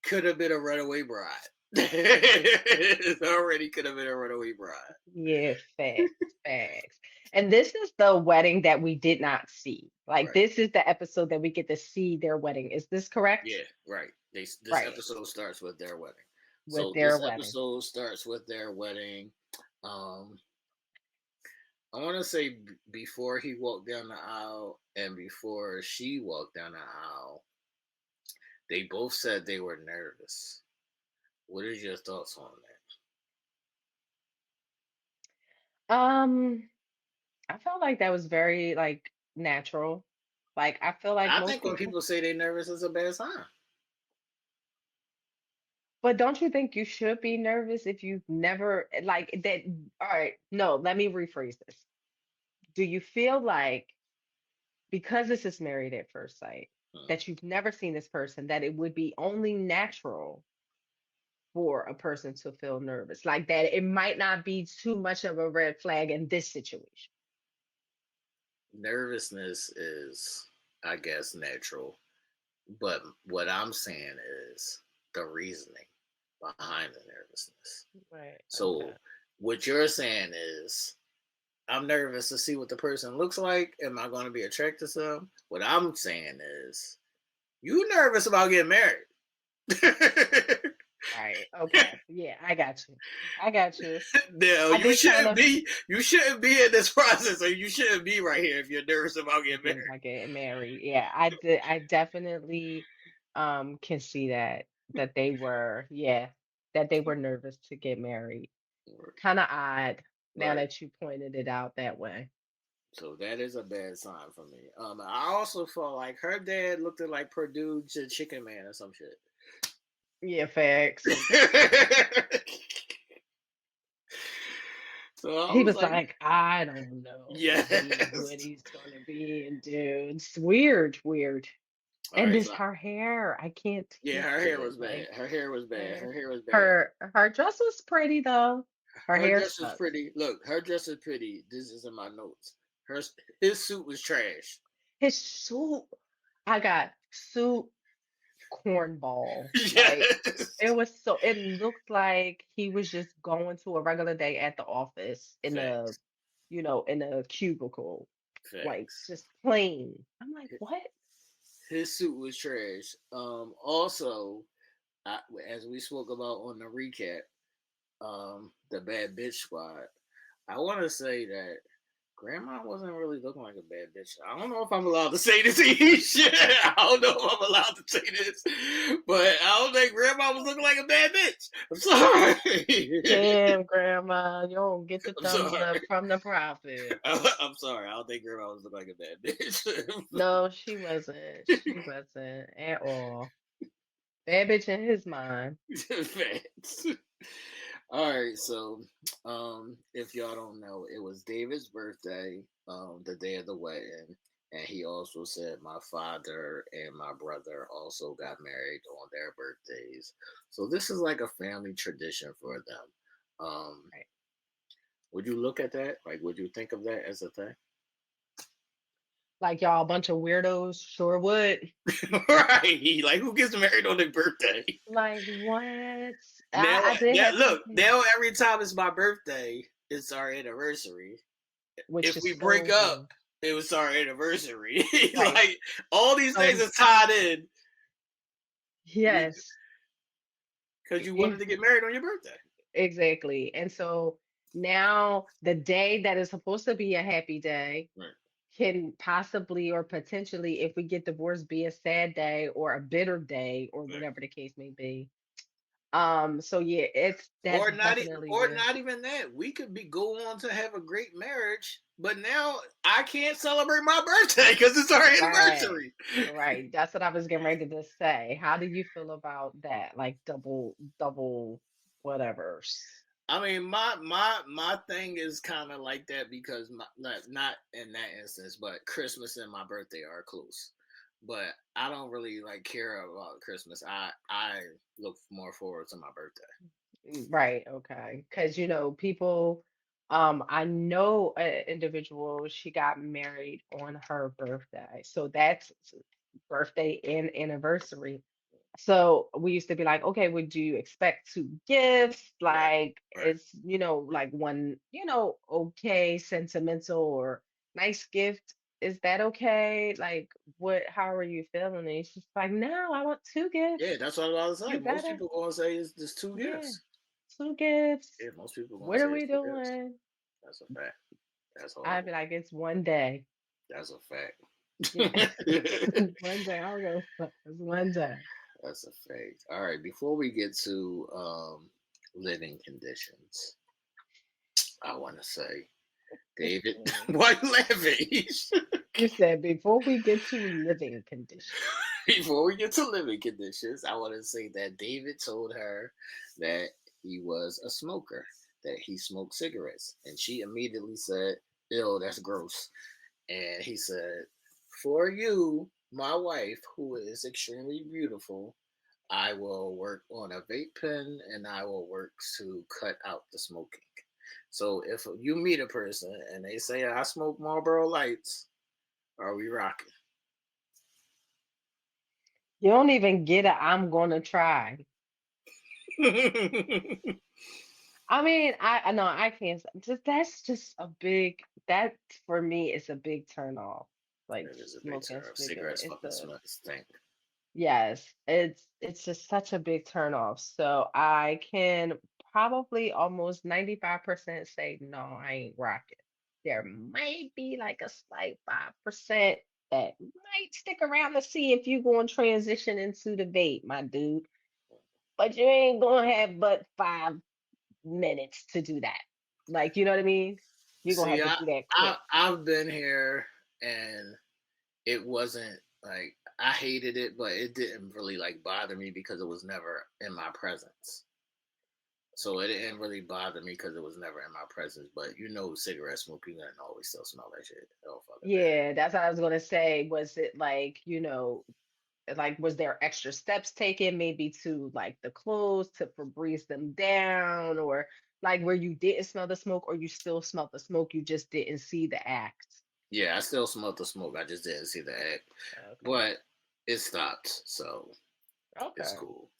could have been a runaway bride. It already could have been a runaway bride. Yeah, facts, facts. And this is the wedding that we did not see. Like Right. this is the episode that we get to see their wedding. Is this correct? Yeah. Right. This Right. episode starts with their wedding. With So their this wedding. episode starts with their wedding. Um, I want to say before he walked down the aisle and before she walked down the aisle, they both said they were nervous. What is your thoughts on Um, I felt like that was very like natural. Like I feel like that? I most think when people, people say they're nervous, it's a bad sign. but don't you think you should be nervous if you've never like that? All right, no, let me rephrase this. Do you feel like because this is married at first sight, Hmm. that you've never seen this person, that it would be only natural for a person to feel nervous? Like that it might not be too much of a red flag in this situation. Nervousness is, I guess, natural. But what I'm saying is the reasoning behind the nervousness. Right. So what you're saying is I'm nervous to see what the person looks like. Am I going to be attracted to them? What I'm saying is you nervous about getting married. Right. Okay. Yeah, I got you. I got you. No, I you did kind shouldn't of be. You shouldn't be in this process, or you shouldn't be right here if you're nervous about getting thinking married. about getting married. Yeah, I did. I definitely can see that they were, yeah, that they were nervous to get married. Kind of odd now Right. that you pointed it out that way. So that is a bad sign for me. I also felt like her dad looked like Purdue Chicken Man or some shit. Yeah, facts. So I He was was like, like, I don't know what yes. he's gonna be and do. It's weird, weird. All And right, this so her hair, I can't yeah, take her hair it. was bad. Like Her hair was bad. her Her hair was bad. her dress was pretty though. Her Her hair dress was sucked. pretty. Look, her dress is pretty. This is in my notes. His suit was trash. His suit, I got suit cornball. Like Yes. it was so it looked like he was just going to a regular day at the office in a, Facts. in a cubicle, like Facts. just plain. I'm like, what? His suit was trash. Also, as we spoke about on the recap, the bad bitch squad. I want to say that Grandma wasn't really looking like a bad bitch. I don't know if I'm allowed to say this. Shit, I don't know if I'm allowed to say this, but I don't think Grandma was looking like a bad bitch. I'm sorry. Damn, grandma, you don't get the I'm thumbs sorry. up from the prophet. I'm sorry. I don't think Grandma was looking like a bad bitch. No, she wasn't. She wasn't at all. Bad bitch in his mind. Facts. All right, so if y'all don't know, it was David's birthday, the day of the wedding, and he also said my father and my brother also got married on their birthdays. So this is like a family tradition for them. Right. Would you look at that? Like, would you think of that as a thing? Like y'all a bunch of weirdos, sure would. Right? Like, who gets married on their birthday? Like what? Now, I did have look, something, now every time it's my birthday, it's our anniversary. which If is we break so up, weird. it was our anniversary. Right. Like all these So things are tied in yes, because you wanted ex- to get married on your birthday. exactly. And so now the day that is supposed to be a happy day Right. can possibly or potentially, if we get divorced, be a sad day or a bitter day or Right. whatever the case may be. So yeah, that's definitely Or weird. not even that. We could be go on to have a great marriage, but now I can't celebrate my birthday because it's our Right. anniversary. Right. That's what I was getting ready to say. How do you feel about that? Like double whatever. I mean, my thing is kind of like that because not in that instance, but Christmas and my birthday are close. But I don't really like care about Christmas. I look more forward to my birthday. Right, okay. Because people, I know an individual, she got married on her birthday. So that's birthday and anniversary. So we used to be like, okay, would you expect two gifts? Right, Like right. it's, like one, okay, sentimental or nice gift. Is that okay? Like how are you feeling? And it's just like, no, I want two Yeah, gifts. that's what I was You like. Most better. people gonna say it's just two Yeah, gifts. two gifts. Yeah, most people gonna What are say it's we two gifts. doing? That's a fact. That's I'd be horrible. like, it's one day. That's a fact. Yeah. One day. I'll go. It's one day. That's a fact. All right, before we get to living conditions, I want to say, David, why you laughing? You said before we get to living conditions. Before we get to living conditions, I want to say that David told her that he was a smoker, that he smoked cigarettes, and she immediately said, "Ew, that's gross." And he said, "For you, my wife, who is extremely beautiful, I will work on a vape pen and I will work to cut out the smoking." So if you meet a person and they say, "I smoke Marlboro Lights," are we rocking? You don't even get it. I'm gonna try. I mean, I know I can't. That's just a big. That for me is a big turn off. Like It is a big smoking turn off. cigarette. Cigarettes It's fucking a smell stink. Yes, it's just such a big turn off. So I can probably almost 95% say no, I ain't rocking. There might be like a slight 5% that might stick around to see if you going to transition into the vape, my dude. But you ain't gonna have but 5 minutes to do that. Like, you know what I mean? You're gonna See, have to I, do that I quick. I've been here and it wasn't like I hated it, but it didn't really like bother me because it was never in my presence. So it didn't really bother me because it was never in my presence. But cigarette smoke, you gonna always still smell that shit. Oh fucking bad. Yeah, that's what I was gonna say. Was it like, like was there extra steps taken maybe to like the clothes to Febreze them down or like where you didn't smell the smoke or you still smelled the smoke, you just didn't see the act. Yeah, I still smelled the smoke. I just didn't see the act, Okay. but it stopped, so it's Okay. cool.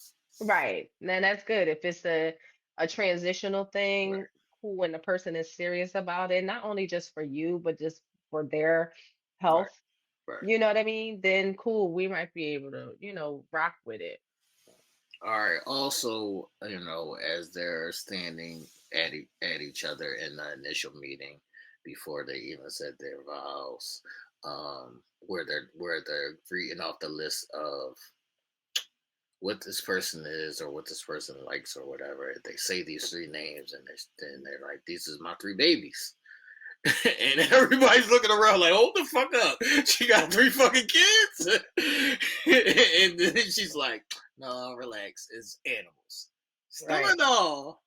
Right. Then that's good. If it's a transitional Right, thing, cool, when the person is serious about it, not only just for you, but just for their right, health, right. you know what I mean? Then cool, we might be able to, rock with it. All right. Also, as they're standing at each other in the initial meeting before they even said their vows, where they're reading off the list of what this person is or what this person likes or whatever. They say these three names and then they're like, "These is my three babies." And everybody's looking around like, hold the fuck up. She got three fucking kids. And then she's like, no, relax. It's animals. Still Right. in all.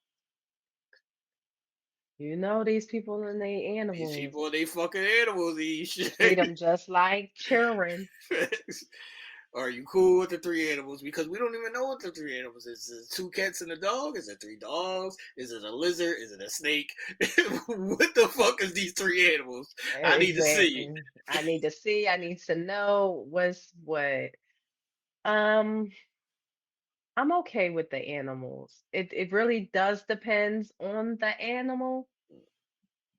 These people and they These animals. people, they fucking animals, these Treat shit. them just like children. Are you cool with the three animals? Because we don't even know what the three animals is. Is it two cats and a dog? Is it three dogs? Is it a lizard? Is it a snake? What the fuck is these three animals? I need to see. Exactly. I need to see, I need to know what's what. Um, I'm okay with the animals. It really does depends on the animal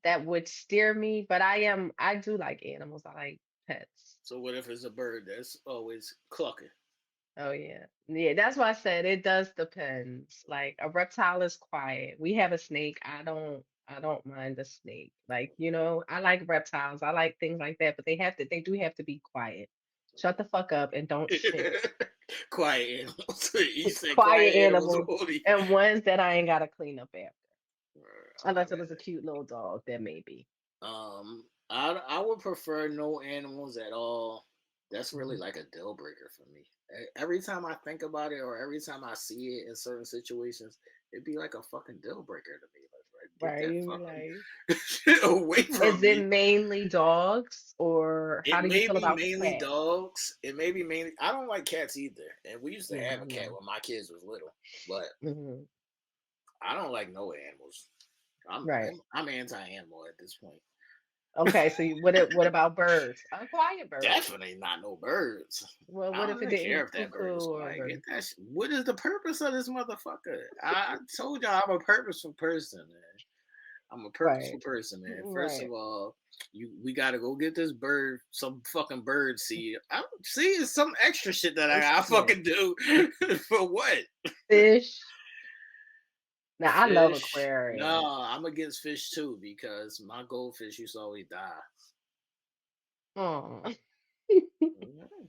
that would steer me, but I do like animals. I like pets. So what if it's a bird that's always clucking? Oh yeah. Yeah, that's why I said it does depend. Like a reptile is quiet. We have a snake. I don't mind the snake. Like, I like reptiles. I like things like that, but they do have to be quiet. Shut the fuck up and don't shit. Quiet animals. You said Quiet quiet animals animals only. and ones that I ain't gotta clean up after. I Unless it mean, was a cute little dog, then maybe. I would prefer no animals at all. That's really Mhm. like a deal breaker for me. Every time I think about it, or every time I see it in certain situations, it'd be like a fucking deal breaker to me. Like, get Right. that You be like, fucking shit away is from it me. mainly dogs, or how It do you may feel be about mainly cats? dogs. It may be mainly. I don't like cats either. And we used to Yeah, have I a cat know. when my kids was little, but Hmm. I don't like no animals. I'm Right. I'm anti-animal at this point. Okay. So what about birds? A quiet bird. Definitely not no birds. Well, I what don't if it even care didn't if that bird cuckoo is or quiet. Get bird? that. What is the purpose of this motherfucker? I told y'all I'm a purposeful person, man. I'm a purposeful Right. person, man. First Right. of all, we gotta go get this bird, some fucking bird seed. I don't see it's some extra shit that It's I yeah. fucking do for what? Fish. Now I love Fish? aquariums. No, I'm against fish too because my goldfish used to always die. Oh. Mhm. Fish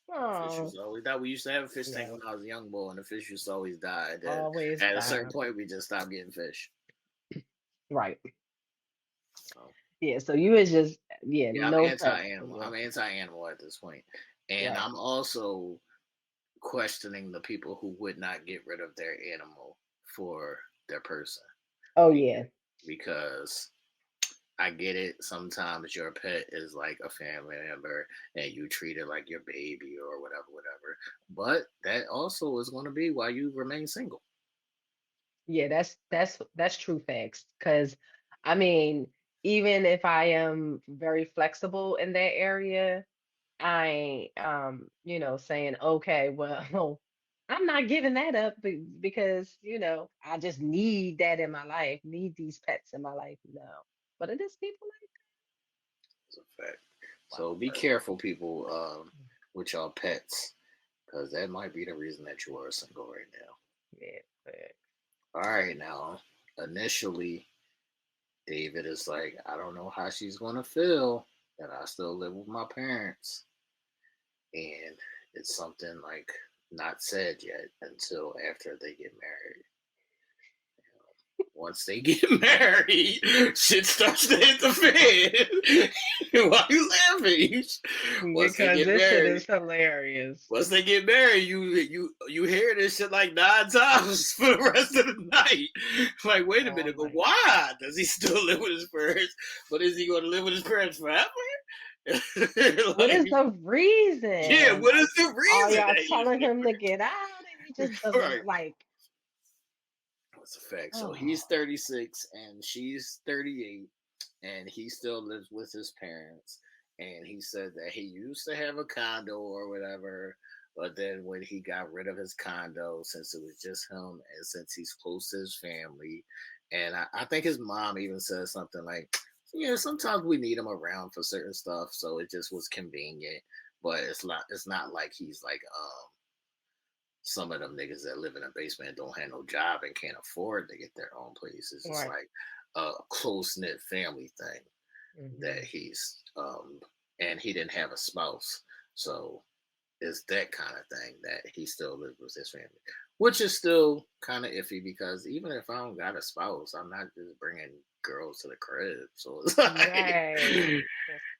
Oh. used to always die. We used to have a fish tank Yeah. when I was a young boy, and the fish used to always die. And then Always at a certain die. point, we just stopped getting fish. Right. So Yeah. So you is just yeah, yeah, I'm no pets for anti-animal. I'm you. anti-animal at this point, and Right. I'm also questioning the people who would not get rid of their animal for their person Oh because, yeah. because I get it. Sometimes your pet is like a family member and you treat it like your baby or whatever, whatever. But that also is going to be why you remain single. Yeah, that's true facts. Cause I mean, even if I am very flexible in that area, I ain't saying, okay, well, I'm not giving that up because, I just need that in my life, need these pets in my life. No. But it is people like It's a fact. So wild be bird. careful, people, with your pets, because that might be the reason that you are single right now. Yeah, but All right, now, initially, David is like, I don't know how she's going to feel that I still live with my parents. And it's something like not said yet until after they get married. Once they get married, shit starts to hit the fan. Why you laughing? Once they because get this shit married, is hilarious. once they get married, you hear this shit like 9 times for the rest of the night. Like, wait a Oh minute, but my why does he still live with his parents? But is he going to live with his parents forever? What Like, is the yeah, reason? what Like, is the are reason y'all that he telling him to get out and he just right? doesn't like, That's a fact. So oh, he's 36 and she's 38, and he still lives with his parents. And he said that he used to have a condo or whatever, but then when he got rid of his condo, since it was just him and since he's close to his family, and I think his mom even said something like, sometimes we need him around for certain stuff, so it just was convenient. But it's not like he's like some of them niggas that live in a basement and don't have no job and can't afford to get their own place. It's just right. like a close knit family thing that Hmm. he's and he didn't have a spouse, so it's that kind of thing that he still lives with his family, which is still kind of iffy because even if I don't got a spouse, I'm not just bringing girls to the crib. So it's like Right.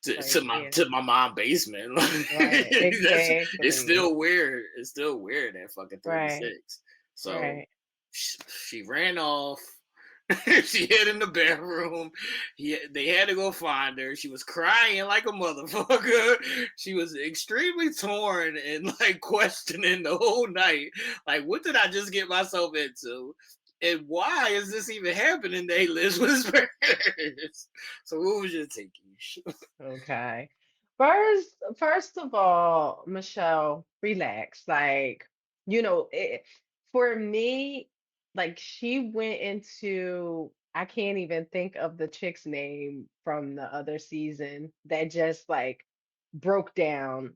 That's to crazy. my mom basement. Right. It's Exactly. still weird. It's still weird at fucking Right. 36. So Right. she ran off. She hid in the bedroom. They had to go find her. She was crying like a motherfucker. She was extremely torn and like questioning the whole night. Like, what did I just get myself into? And why is this even happening that he lives with his parents? So what was your take? Okay. First of all, Michelle, relax. Like, for me, like she went into, I can't even think of the chick's name from the other season that just like broke down.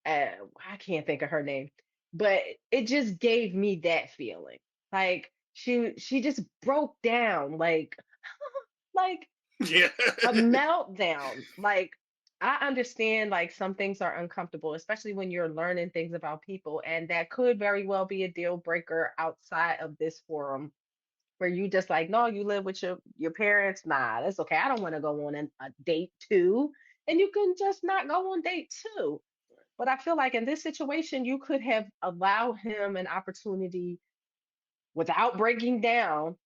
I can't think of her name, but it just gave me that feeling. Like she just broke down, like Yeah. a meltdown. Like I understand like some things are uncomfortable, especially when you're learning things about people, and that could very well be a deal breaker outside of this forum where you just like, no, you live with your parents. Nah, that's okay. I don't want to go on a date too. And you can just not go on date two. But I feel like in this situation, you could have allowed him an opportunity without breaking down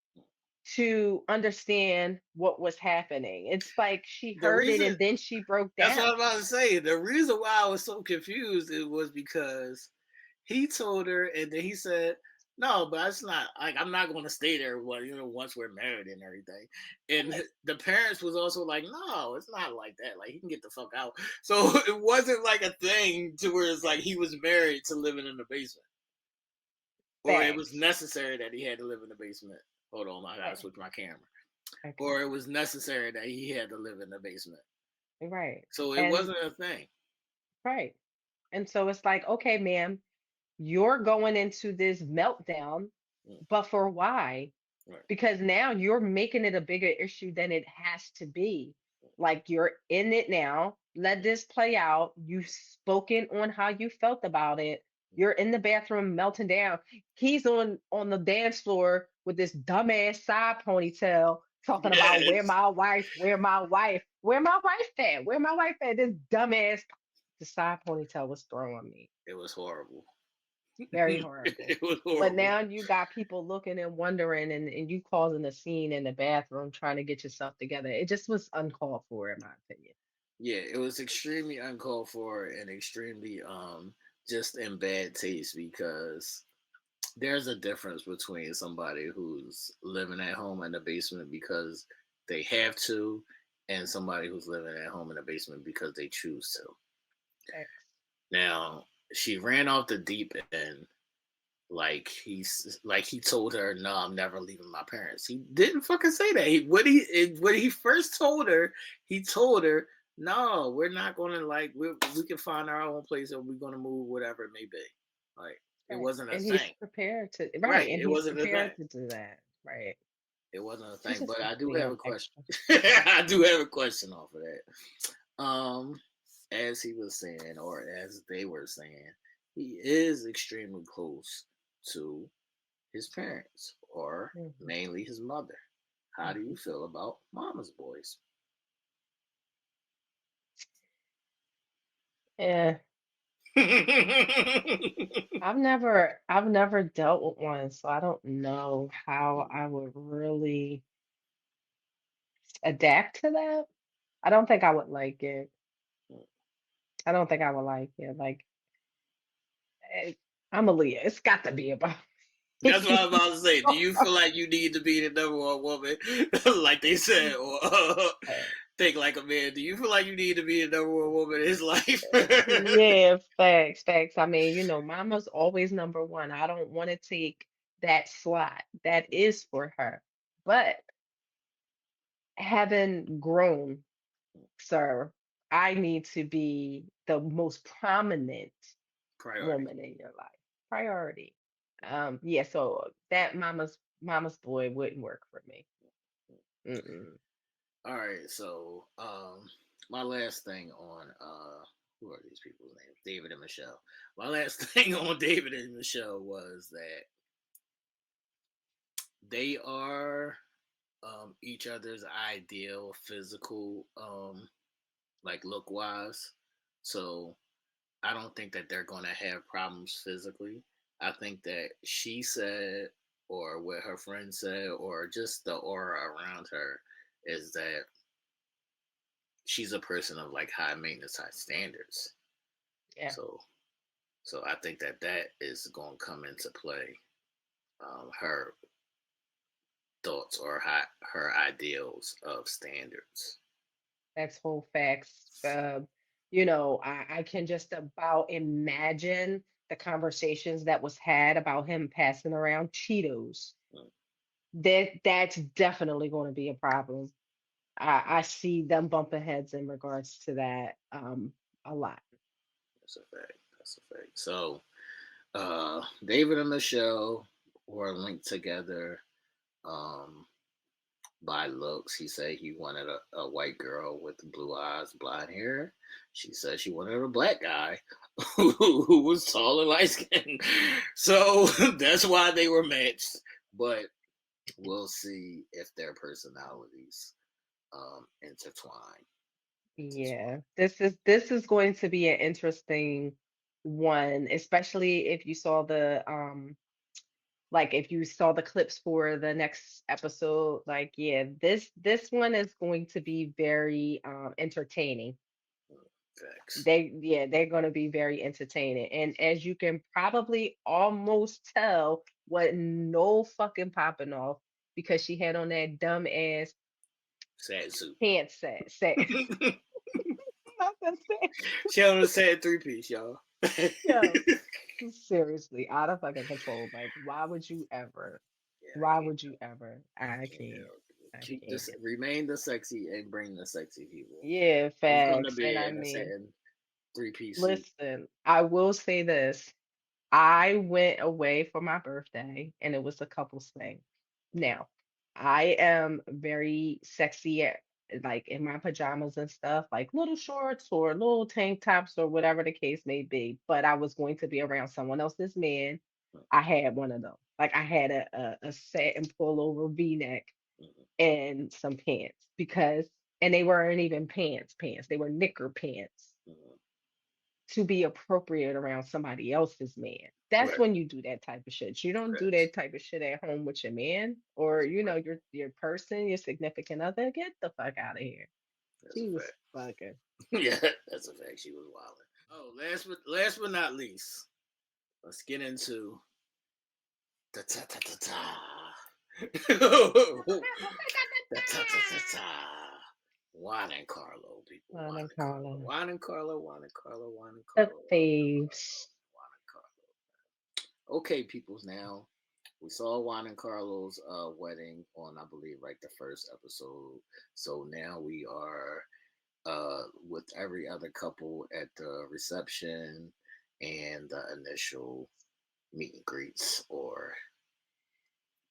to understand what was happening. It's like she The heard it reason and then she broke That's what down. I'm about to say. The reason why I was so confused it was because he told her, and then he said, "No, but it's not like I'm not going to stay there. Well, once we're married and everything." And Right. the parents was also like, "No, it's not like that. Like he can get the fuck out." So it wasn't like a thing to where it's like he was married to living in the basement, or it was Facts. necessary that he had to live in the basement. Hold on, I gotta Right. switch my camera. Okay. Or it was necessary that he had to live in the basement. Right. So it And wasn't a thing. right. And so it's like, okay, ma'am, you're going into this meltdown, Mm, but for why? right. Because now you're making it a bigger issue than it has to be. Like you're in it now. Let this play out. You've spoken on how you felt about it. You're in the bathroom melting down. He's on the dance floor with this dumbass side ponytail talking about where Yes. my wife, where my wife, where my wife at, where my wife at. This dumbass the side ponytail was throwing me. It was horrible. Very horrible. It was But horrible. now you got people looking and wondering and you causing a scene in the bathroom trying to get yourself together. It just was uncalled for, in my opinion. Yeah, it was extremely uncalled for and extremely just in bad taste because there's a difference between somebody who's living at home in the basement because they have to and somebody who's living at home in the basement because they choose to. Facts. Now, she ran off the deep end like he told her, "No, I'm never leaving my parents." He didn't fucking say that. When he first told her, he told her, "No, we're not going to we can find our own place or we're going to move whatever it may be." Like it Right. wasn't a And he's thing, prepared to right? right. And It he's wasn't a thing. prepared to do that. Right. It wasn't a He's thing. just But I do have being a question. extra. I do have a question off of that. As he was saying, or as they were saying, he is extremely close to his parents, or Hmm. mainly his mother. How do Hmm. you feel about mama's boys? Yeah. I've never dealt with one, so I don't know how I would really adapt to that. I don't think I would like it. I don't think I would like it. Like eh, I'm a Leo. It's got to be about That's what I was me. about to say. Do you feel like you need to be the number one woman, like they said, or think like a man? Do you feel like you need to be the number one woman in his life? Yeah, facts, facts. I mean, mama's always number one. I don't want to take that slot. That is for her. But having grown, sir, I need to be the most prominent Priority. woman in your life. Priority. Yeah, so that mama's boy wouldn't work for me. Mm-mm. All right, so my last thing on who are these people's names? David and Michelle. My last thing on David and Michelle was that they are each other's ideal physical like look wise. So I don't think that they're going to have problems physically. I think that she said, or what her friend said, or just the aura around her is that she's a person of like high maintenance, high standards. Yeah, So, so I think that that is going to come into play. Her thoughts or her ideals of standards. that's whole facts. I can just about imagine the conversations that was had about him passing around Cheetos. Mm, That's definitely going to be a problem. I see them bumping heads in regards to that a lot. that's a fact. That's a fact. So, David and Michelle were linked together um, by looks. He said he wanted a white girl with blue eyes, blonde hair. She said she wanted a black guy who was tall and light skinned. So that's why they were matched. But we'll see if their personalities intertwine. Yeah, this is going to be an interesting one, especially if you saw the like if you saw the clips for the next episode, like yeah, this one is going to be very entertaining. Facts. They're going to be very entertaining. And as you can probably almost tell what no fucking popping off because she had on that dumb ass Sad suit. pants set. Not that set. She on a sad 3-piece, y'all. Yo, seriously, out of fucking control. Like, why would you ever? Yeah, I Why can't. would you ever? I Can't can't. help it. I Keep can't. this, remain the sexy and bring the sexy people. Yeah, Who's gonna facts. And be I in a mean, satin 3-piece suit? listen, I will say this. I went away for my birthday and it was a couple's thing. Now, I am very sexy like in my pajamas and stuff, like little shorts or little tank tops or whatever the case may be. But I was going to be around someone else's man. I had one of them. Like I had a set and pullover V-neck Mhm, and some pants because and they weren't even pants. They were knicker pants mhm. to be appropriate around somebody else's man. That's Right. when you do that type of shit. You don't do Facts. that type of shit at home with your man or That's a fact. your person, your significant other. Get the fuck out of here. That's a She was fact. fucking. Yeah, that's a fact. She was wilding. Oh, last but not least, let's get into the ta ta ta ta. The ta ta ta ta. Juan and Carlo, people. Juan Juan and and Carlo. Carla. Juan and Carlo. Juan and Carlo. Juan and The Carlo. Juan and faves. Carlo. Juan and Carlo. Okay, peoples. Now we saw Juan and Carlo's wedding on, I believe, like the first episode. So now we are with every other couple at the reception and the initial meet and greets or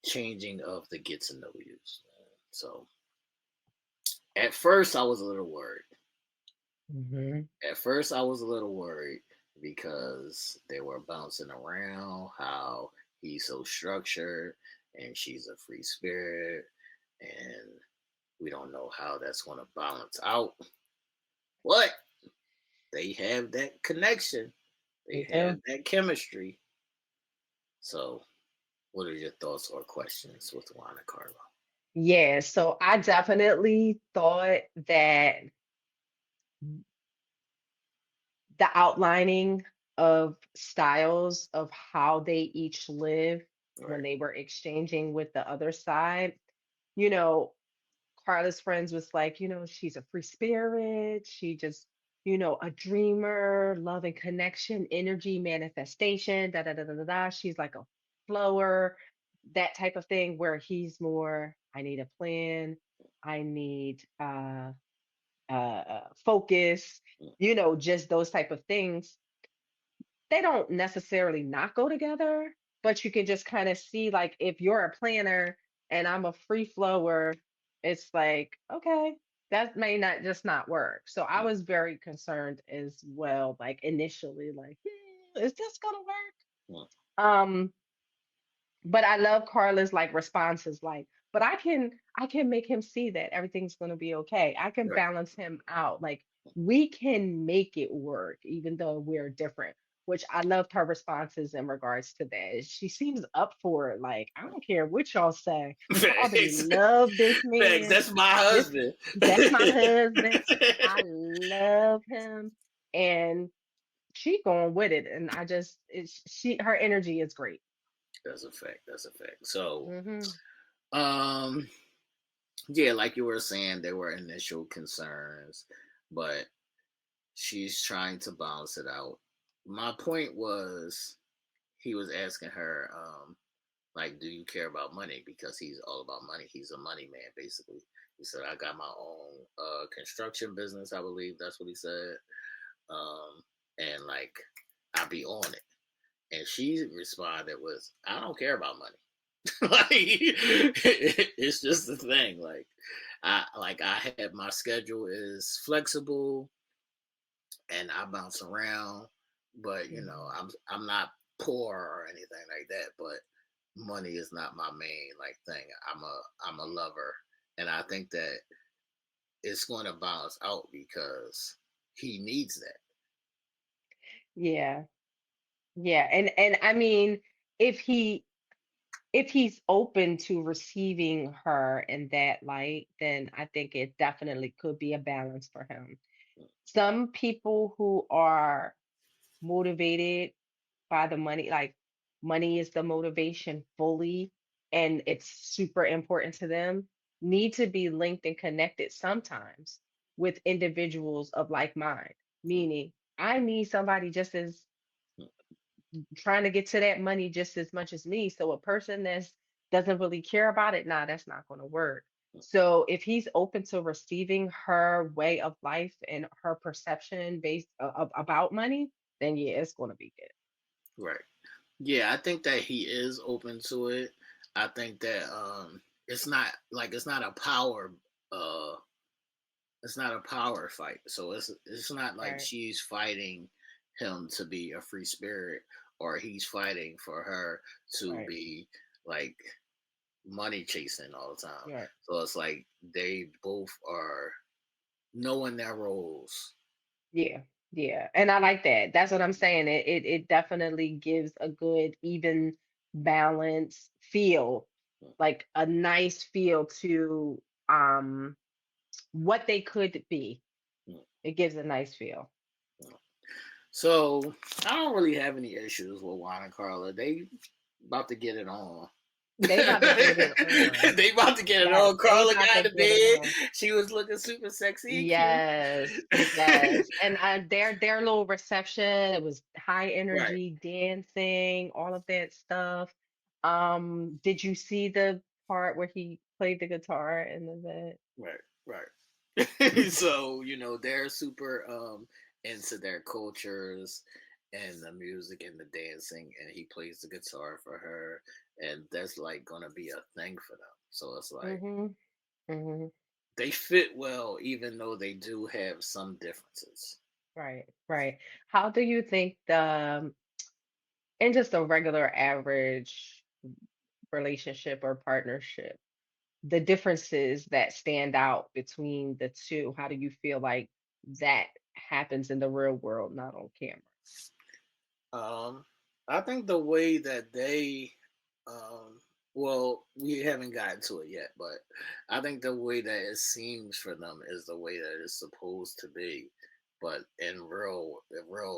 changing of the get to know yous. So at first I was a little worried. Hmm. At first I was a little worried because they were bouncing around how he's so structured and she's a free spirit and we don't know how that's going to balance out. But they have that connection. They They do. have that chemistry. So, what are your thoughts or questions with Juan and Carlo? Yeah, so I definitely thought that the outlining of styles of how they each live when Right. they were exchanging with the other side, you know, Carla's friends was like, she's a free spirit. She just, a dreamer, love and connection, energy, manifestation, da da da da da da. She's like a flower, that type of thing, where he's more, I need a plan, I need focus, Mm, just those type of things. They don't necessarily not go together, but you can just kind of see like if you're a planner and I'm a free flower, it's like, okay, that may not just not work. So I mm, was very concerned as well, like initially, like, is this gonna work? mm. Um, but I love Carla's like responses, like, but I can make him see that everything's gonna be okay. I can Right. balance him out. Like we can make it work, even though we're different. Which I loved her responses in regards to that. She seems up for it. Like, I don't care what y'all say. I already Facts. love this Facts. man. That's my This husband. that's my husband. I love him. And she going with it. And I just it's she her energy is great. That's a fact. That's a fact. So, Hmm. um, yeah, like you were saying, there were initial concerns, but she's trying to balance it out. My point was, he was asking her, like, do you care about money? Because he's all about money. He's a money man, basically. He said, I got my own construction business, I believe that's what he said. And like, I be on it. And she responded with, I don't care about money. Like, it's just the thing. I have my schedule is flexible and I bounce around, but I'm not poor or anything like that. But money is not my main like thing. I'm a lover, and I think that it's going to balance out because he needs that. Yeah. Yeah, and I mean, if he if he's open to receiving her in that light, then I think it definitely could be a balance for him. Some people who are motivated by the money, like money is the motivation fully, and it's super important to them, need to be linked and connected sometimes with individuals of like mind. Meaning, I need somebody just as trying to get to that money just as much as me. So a person that's doesn't really care about it, nah, that's not going to work. So if he's open to receiving her way of life and her perception based about money, then yeah, it's going to be good. Right. Yeah, I think that he is open to it. I think that it's not like uh it's not a power fight. So it's not like Right, she's fighting him to be a free spirit or he's fighting for her to right, be like money chasing all the time. right. So it's like they both are knowing their roles. Yeah, yeah. And I like that. That's what I'm saying. It definitely gives a good, even balance feel, like a nice feel to what they could be. It gives a nice feel. So I don't really have any issues with Juan and Carla. They about to get it on. They about to get it on. They about to get it Yes, on. they Carla about got to out of get it bed. on. She was looking super sexy and cute. Yes, yes. And their little reception, it was high Right, energy, dancing, all of that stuff. Did you see the part where he played the guitar in the bed? right, right. So they're super into their cultures and the music and the dancing, and he plays the guitar for her, and that's like gonna be a thing for them. So it's like Mm-hmm. Mm-hmm. they fit well, even though they do have some differences. Right, right. How do you think in just a regular average relationship or partnership, the differences that stand out between the two, how do you feel like that happens in the real world, not on camera? Um, I think the way that um, well, we haven't gotten to it yet, but I think the way that it seems for them is the way that it's supposed to be. But in real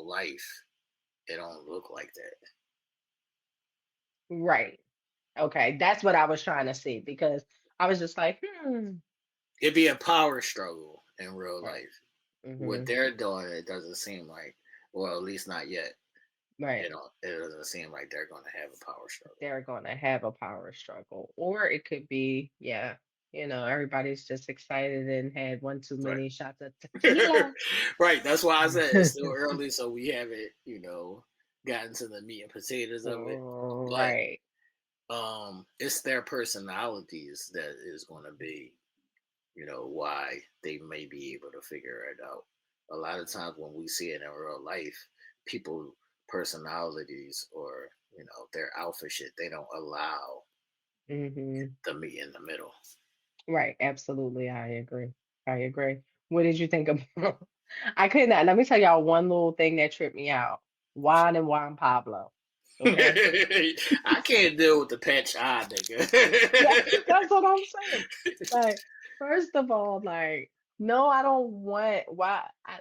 life, it don't look like that. Right. Okay. That's what I was trying to see because I was just like, It'd be a power struggle in real right. life. What Hmm. they're doing, it doesn't seem like, well, at least not yet. Right. It doesn't seem like they're going to have a power struggle. They're going to have a power struggle. Or it could be, yeah, everybody's just excited and had one too Right. many shots of tequila. Right. That's why I said it's still early, so we haven't, gotten to the meat and potatoes of it. But Right. it's their personalities that is going to be, why they may be able to figure it out. A lot of times when we see it in real life, people personalities or their alpha shit, they don't allow Hmm. the meet in the middle. Right. Absolutely. I agree. I agree. What did you think about? I could not. Let me tell y'all one little thing that tripped me out. Juan and Juan Pablo. Okay. I can't deal with the patch eye, Yes, nigga. that's what I'm saying. Like, first of all, like, no, I don't want why I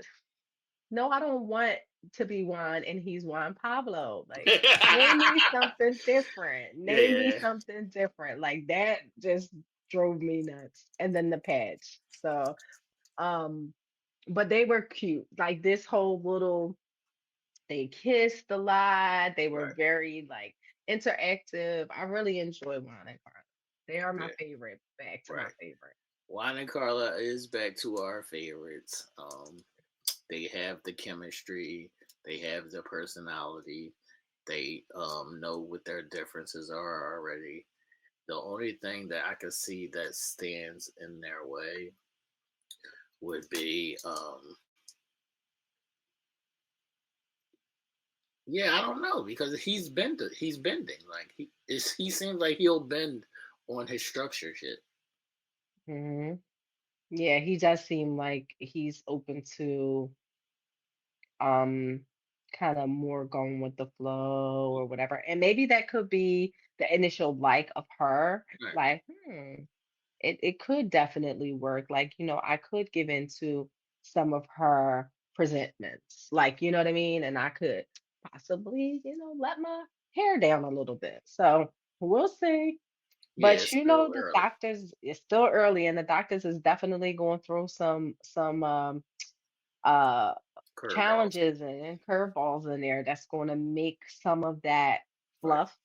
no, I don't want to be Juan and he's Juan Pablo. Like, name me something different. Name me Yeah, something different. Like that just drove me nuts. And then the patch. So, um, but they were cute. Like this whole little, they kissed a lot. They were right. very like interactive. I really enjoy Juan and Carla. They are my Yeah, favorite. Back to my right. favorite. Juan and Carla is back to our favorites. They have the chemistry, they have the personality, they know what their differences are already. The only thing that I could see that stands in their way would be yeah, I don't know because he's bending. Like he seems like he'll bend on his structure shit. Hmm. Yeah, he does seem like he's open to um kind of more going with the flow or whatever. And maybe that could be the initial like of her, Right. like, it could definitely work. Like, I could give into some of her presentments, like, you know what I mean? And I could possibly, let my hair down a little bit. So we'll see. Yeah, But it's still the early. doctors, it's still early, and the doctors is definitely going through some uh Curveballs. challenges and curveballs in there that's going to make some of that Right. fluff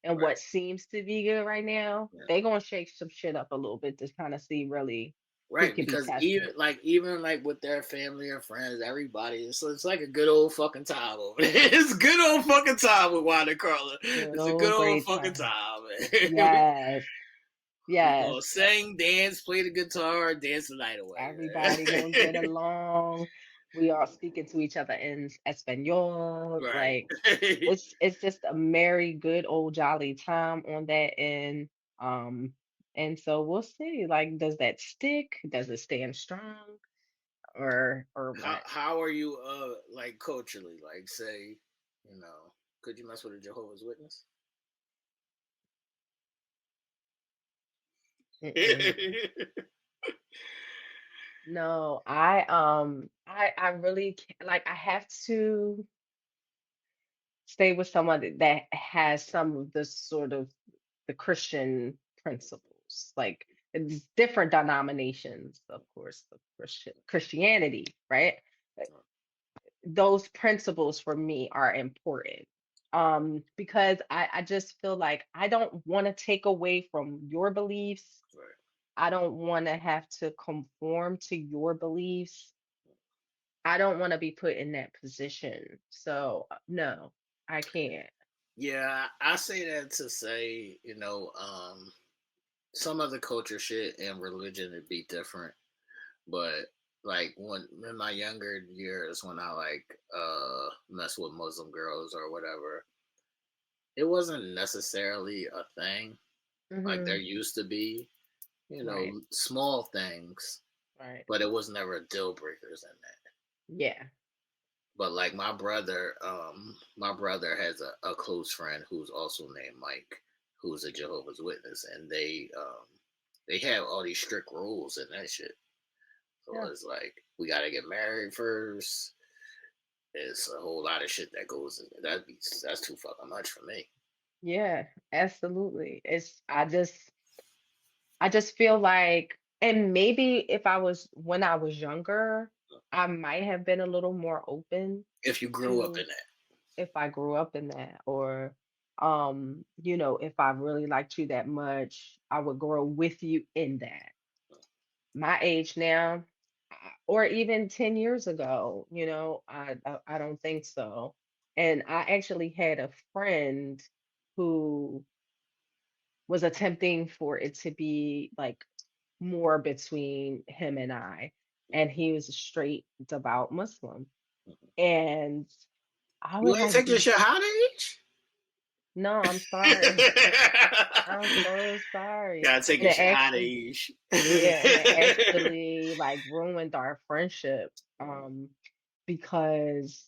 and Right. what seems to be good right now, Yeah. they're going to shake some shit up a little bit to kind of see really who Right, can be because even tested. like with their family and friends, everybody, it's like a good old fucking time over there. It's a good old fucking time with Wanda Carla. Good It's a good old old great fucking time. time, man. Yes, We yes. gonna sing, dance, play the guitar, dance the night away, Everybody gonna get man. along. We are speaking to each other in Espanol. Right. Like it's just a merry, good old jolly time on that end. Um, and so we'll see. Like, does that stick? Does it stand strong, or How what? how are you like culturally? Like say, you know, could you mess with a Jehovah's Witness? Mm-mm. No, I really can't, like, I have to stay with someone that has some of the sort of the Christian principles. Like, it's different denominations, of course, of Christianity, right? Those principles for me are important. Because I just feel like I don't want to take away from your beliefs. Right. I don't want to have to conform to your beliefs. I don't want to be put in that position. So, no, I can't. Yeah, I say that to say, some of the culture shit and religion would be different, but like when in my younger years when I like mess with Muslim girls or whatever, it wasn't necessarily a thing. Like there Hmm. used to be, Right, small things, right. but it was never deal breakers in that. Yeah. But like my brother has a close friend who's also named Mike, who's a Jehovah's Witness, and they have all these strict rules and that shit. So Yeah. it's like we gotta get married first. It's a whole lot of shit that goes in it. That's too fucking much for me. Yeah, absolutely. I just feel like, and maybe if I was when I was younger, I might have been a little more open If you grew up to in that, if I grew up in that, or if I really liked you that much, I would grow with you in that. My age now, or even 10 years ago, I don't think so. And I actually had a friend who was attempting for it to be like more between him and I. And he was a straight devout Muslim. And I you would ain't like take your be, shahada each. no, I'm sorry. I'm so sorry. Gotta take And your it shahada actually, each. yeah, and it actually like ruined our friendship. Because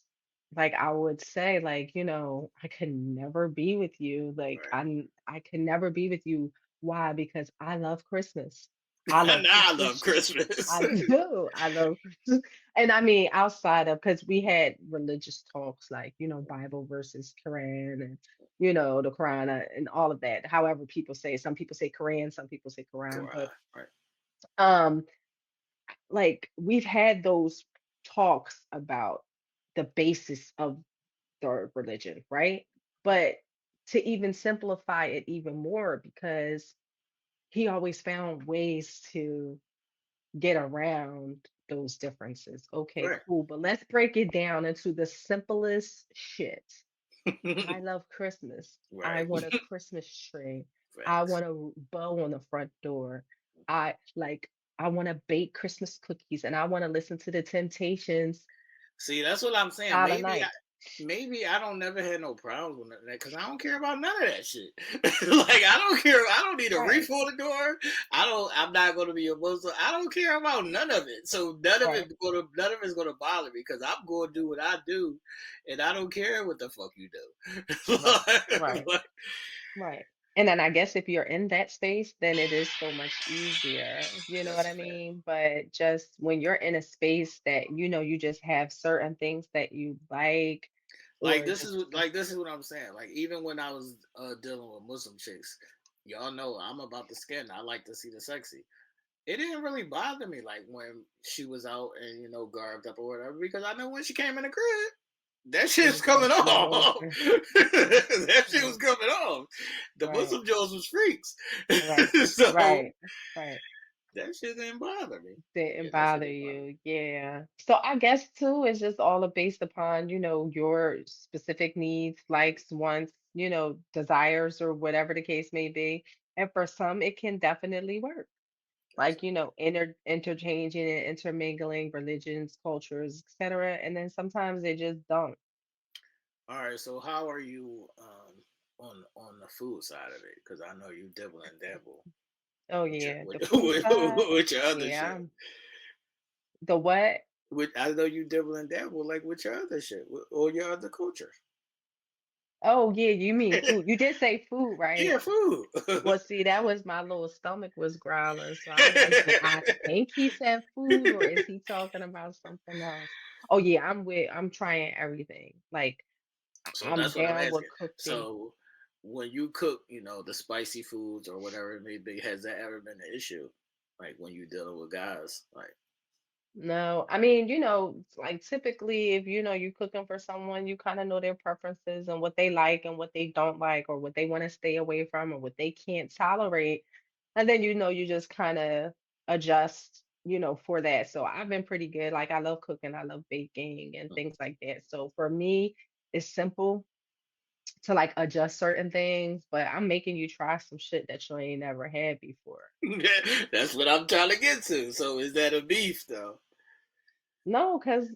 like I would say, like, I could never be with you. Like Right. I can never be with you. Why? Because I love Christmas. I love Now I love Christmas. Christmas. I do. I love Christmas. And I mean, outside of, because we had religious talks like, Bible versus Quran, and, the Quran, and all of that. However, people say, some people say Quran, some people say Quran. But Right. um, like we've had those talks about the basis of the religion, right? But to even simplify it even more, because he always found ways to get around those differences. Okay, Right. cool. But let's break it down into the simplest shit. I Right. love Christmas. I Right. want a Christmas tree. I Facts. want a bow on the front door. I like I want to bake Christmas cookies, and I want to listen to the Temptations See, that's what I'm saying. Silent Maybe Night. maybe I don't never had no problems with that because I don't care about none of that shit. Like I don't care. I don't need a Right. reef on the door. I don't. I'm not going to be a Muslim. I don't care about none of it. So none of Right. it none of it's going to bother me because I'm going to do what I do, and I don't care what the fuck you do. Right. Right. Like, Right. And then I guess if you're in that space, then it is so much easier. You know what that's a I fact. mean? But just when you're in a space that you just have certain things that you like, Like or this just is like this is what I'm saying. Like even when I was dealing with Muslim chicks, y'all know I'm about the skin. I like to see the sexy. It didn't really bother me like when she was out and garbed up or whatever because I know when she came in the crib, that it shit's was coming definitely off. over. That shit was Right. coming off. The Right. Muslim Joes was freaks, Right. so Right. Right. that shit didn't bother me. Didn't Yeah, that shit bother didn't bother me. you. Yeah. So I guess too, it's just all based upon, your specific needs, likes, wants, desires, or whatever the case may be. And for some, it can definitely work. That's Like, interchanging and intermingling religions, cultures, etc. And then sometimes they just don't. all right. So how are you on the food side of it? Because I know you dibble and dabble Oh with your yeah, with, the food side. with your other Yeah. shit. The what? With I know you dibble and dabble like with your other shit or your other culture. Oh yeah, you mean food. You did say food, right? Yeah, food. Well, see, that was my little stomach was growling, so I'm thinking, I think he said food, or is he talking about something else? Oh yeah, I'm trying everything. Like So I'm that's what I'm down with asking. cooking. So when you cook, the spicy foods or whatever it may be, has that ever been an issue? Like when you dealing with guys, like No, I mean, like typically if you cooking for someone, you kind of know their preferences and what they like and what they don't like, or what they want to stay away from, or what they can't tolerate. And then you just kind of adjust, for that. So I've been pretty good. Like I love cooking, I love baking and things like that. So for me, it's simple to like adjust certain things, but I'm making you try some shit that you ain't never had before. that's what I'm trying to get to. So is that a beef though? No, because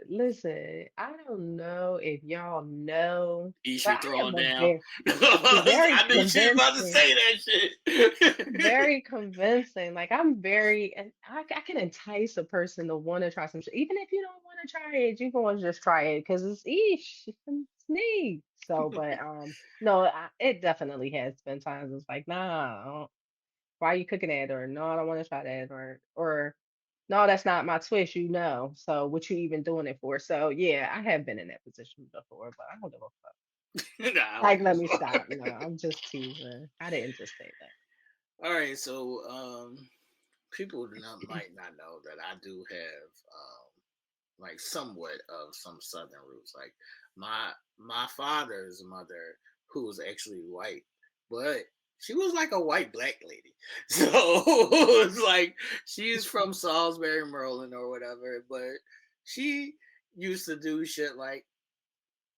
listen, I don't know if y'all know, Eat but you I am throwing a down. very, very I knew she was about to convincing, say that shit. very convincing. Like I'm very, and I can entice a person to want to try some shit. Even if you don't want to try it, you can want to just try it because it's it's neat. So, but no, it definitely has been times it's like, nah, why are you cooking that? Or no, I don't want to try that. Or no, that's not my twist, So what you even doing it for? So yeah, I have been in that position before, but I don't give a fuck. Nah, I don't Like, give a let me fuck. stop. No, I'm just teasing. I didn't just say that. All right, so people might not know that I do have like somewhat of some southern roots. Like my father's mother, who was actually white, but she was like a white black lady. So it's like she's from Salisbury, Maryland, or whatever. But she used to do shit like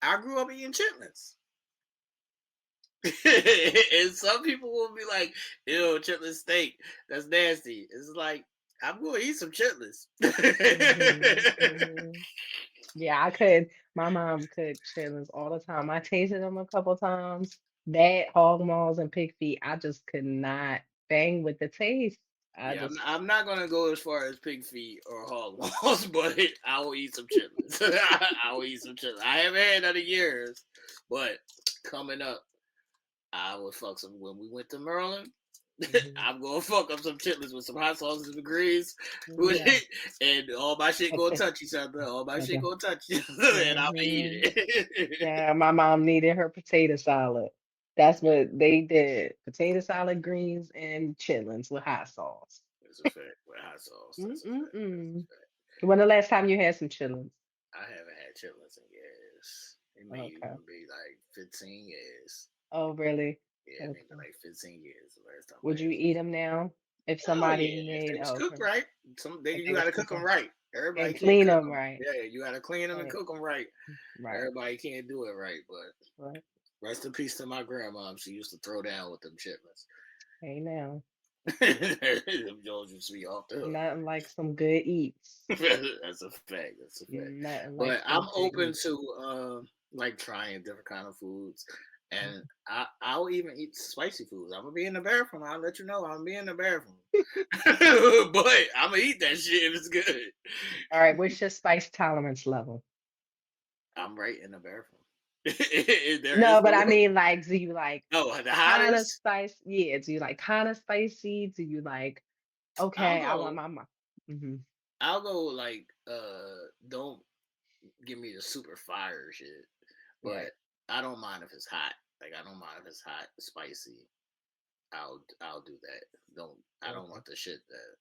I grew up eating chitlins. And some people will be like, "Ew, chitlin steak, that's nasty." It's like I'm going to eat some chitlins. Hmm. Yeah, I could. My mom cooked chitlins all the time. I tasted them a couple times. That hog maws and pig feet, I just could not bang with the taste. I Yeah, just I'm not gonna go as far as pig feet or hog maws, but I will eat some chitlins. I will eat some chitlins. I haven't had that in years, but coming up, I would fuck some. When we went to Maryland, Mhm. I'm gonna fuck up some chitlins with some hot sauces and greens, with Yeah. it, and all my shit gonna touch each other. All my shit Okay. gonna touch each other, and I'm Hmm. eating it. Yeah, my mom needed her potato salad. That's what they did. Potato salad, greens, and chitlins with hot sauce. That's a fact. With hot sauce, that's a fact. That's a Mm-mm-mm. fact. When the last time you had some chitlins? I haven't had chitlins in years. It may Okay. even be like 15 years. Oh, really? Yeah, maybe Okay. like 15 years the last time I Would you had eat some. them now if Oh somebody yeah, if made? they was Oh, cooked okay. right, If you they got was to cook them cooking right. Everybody and can't clean cook them them. right, Yeah, you got to clean them and right, cook them right. right, Everybody can't do it right, but right. rest in peace to my grandma. She used to throw down with them chitlins. Hey now. Them Jones will be off the hook. Nothing like some good eats. That's a fact. That's a fact. Nothing like But I'm some good open eats. to like trying different kind of foods, and Mhm. I'll even eat spicy foods. I'm gonna be in the bathroom. I'll let you know I'm gonna be in the bathroom. But I'm gonna eat that shit if it's good. All right, what's your spice tolerance level? I'm right in the bathroom. There No, is but no. I mean, like, do you like Oh, the kind of hottest. spice? Yeah, do you like kind of spicy? Do you like, I'll okay, I want go. my mom. Hmm. I'll go like don't give me the super fire shit, Right. but I don't mind if it's hot. Like I don't mind if it's hot, spicy. I'll do that. Don't I don't Okay. want the shit that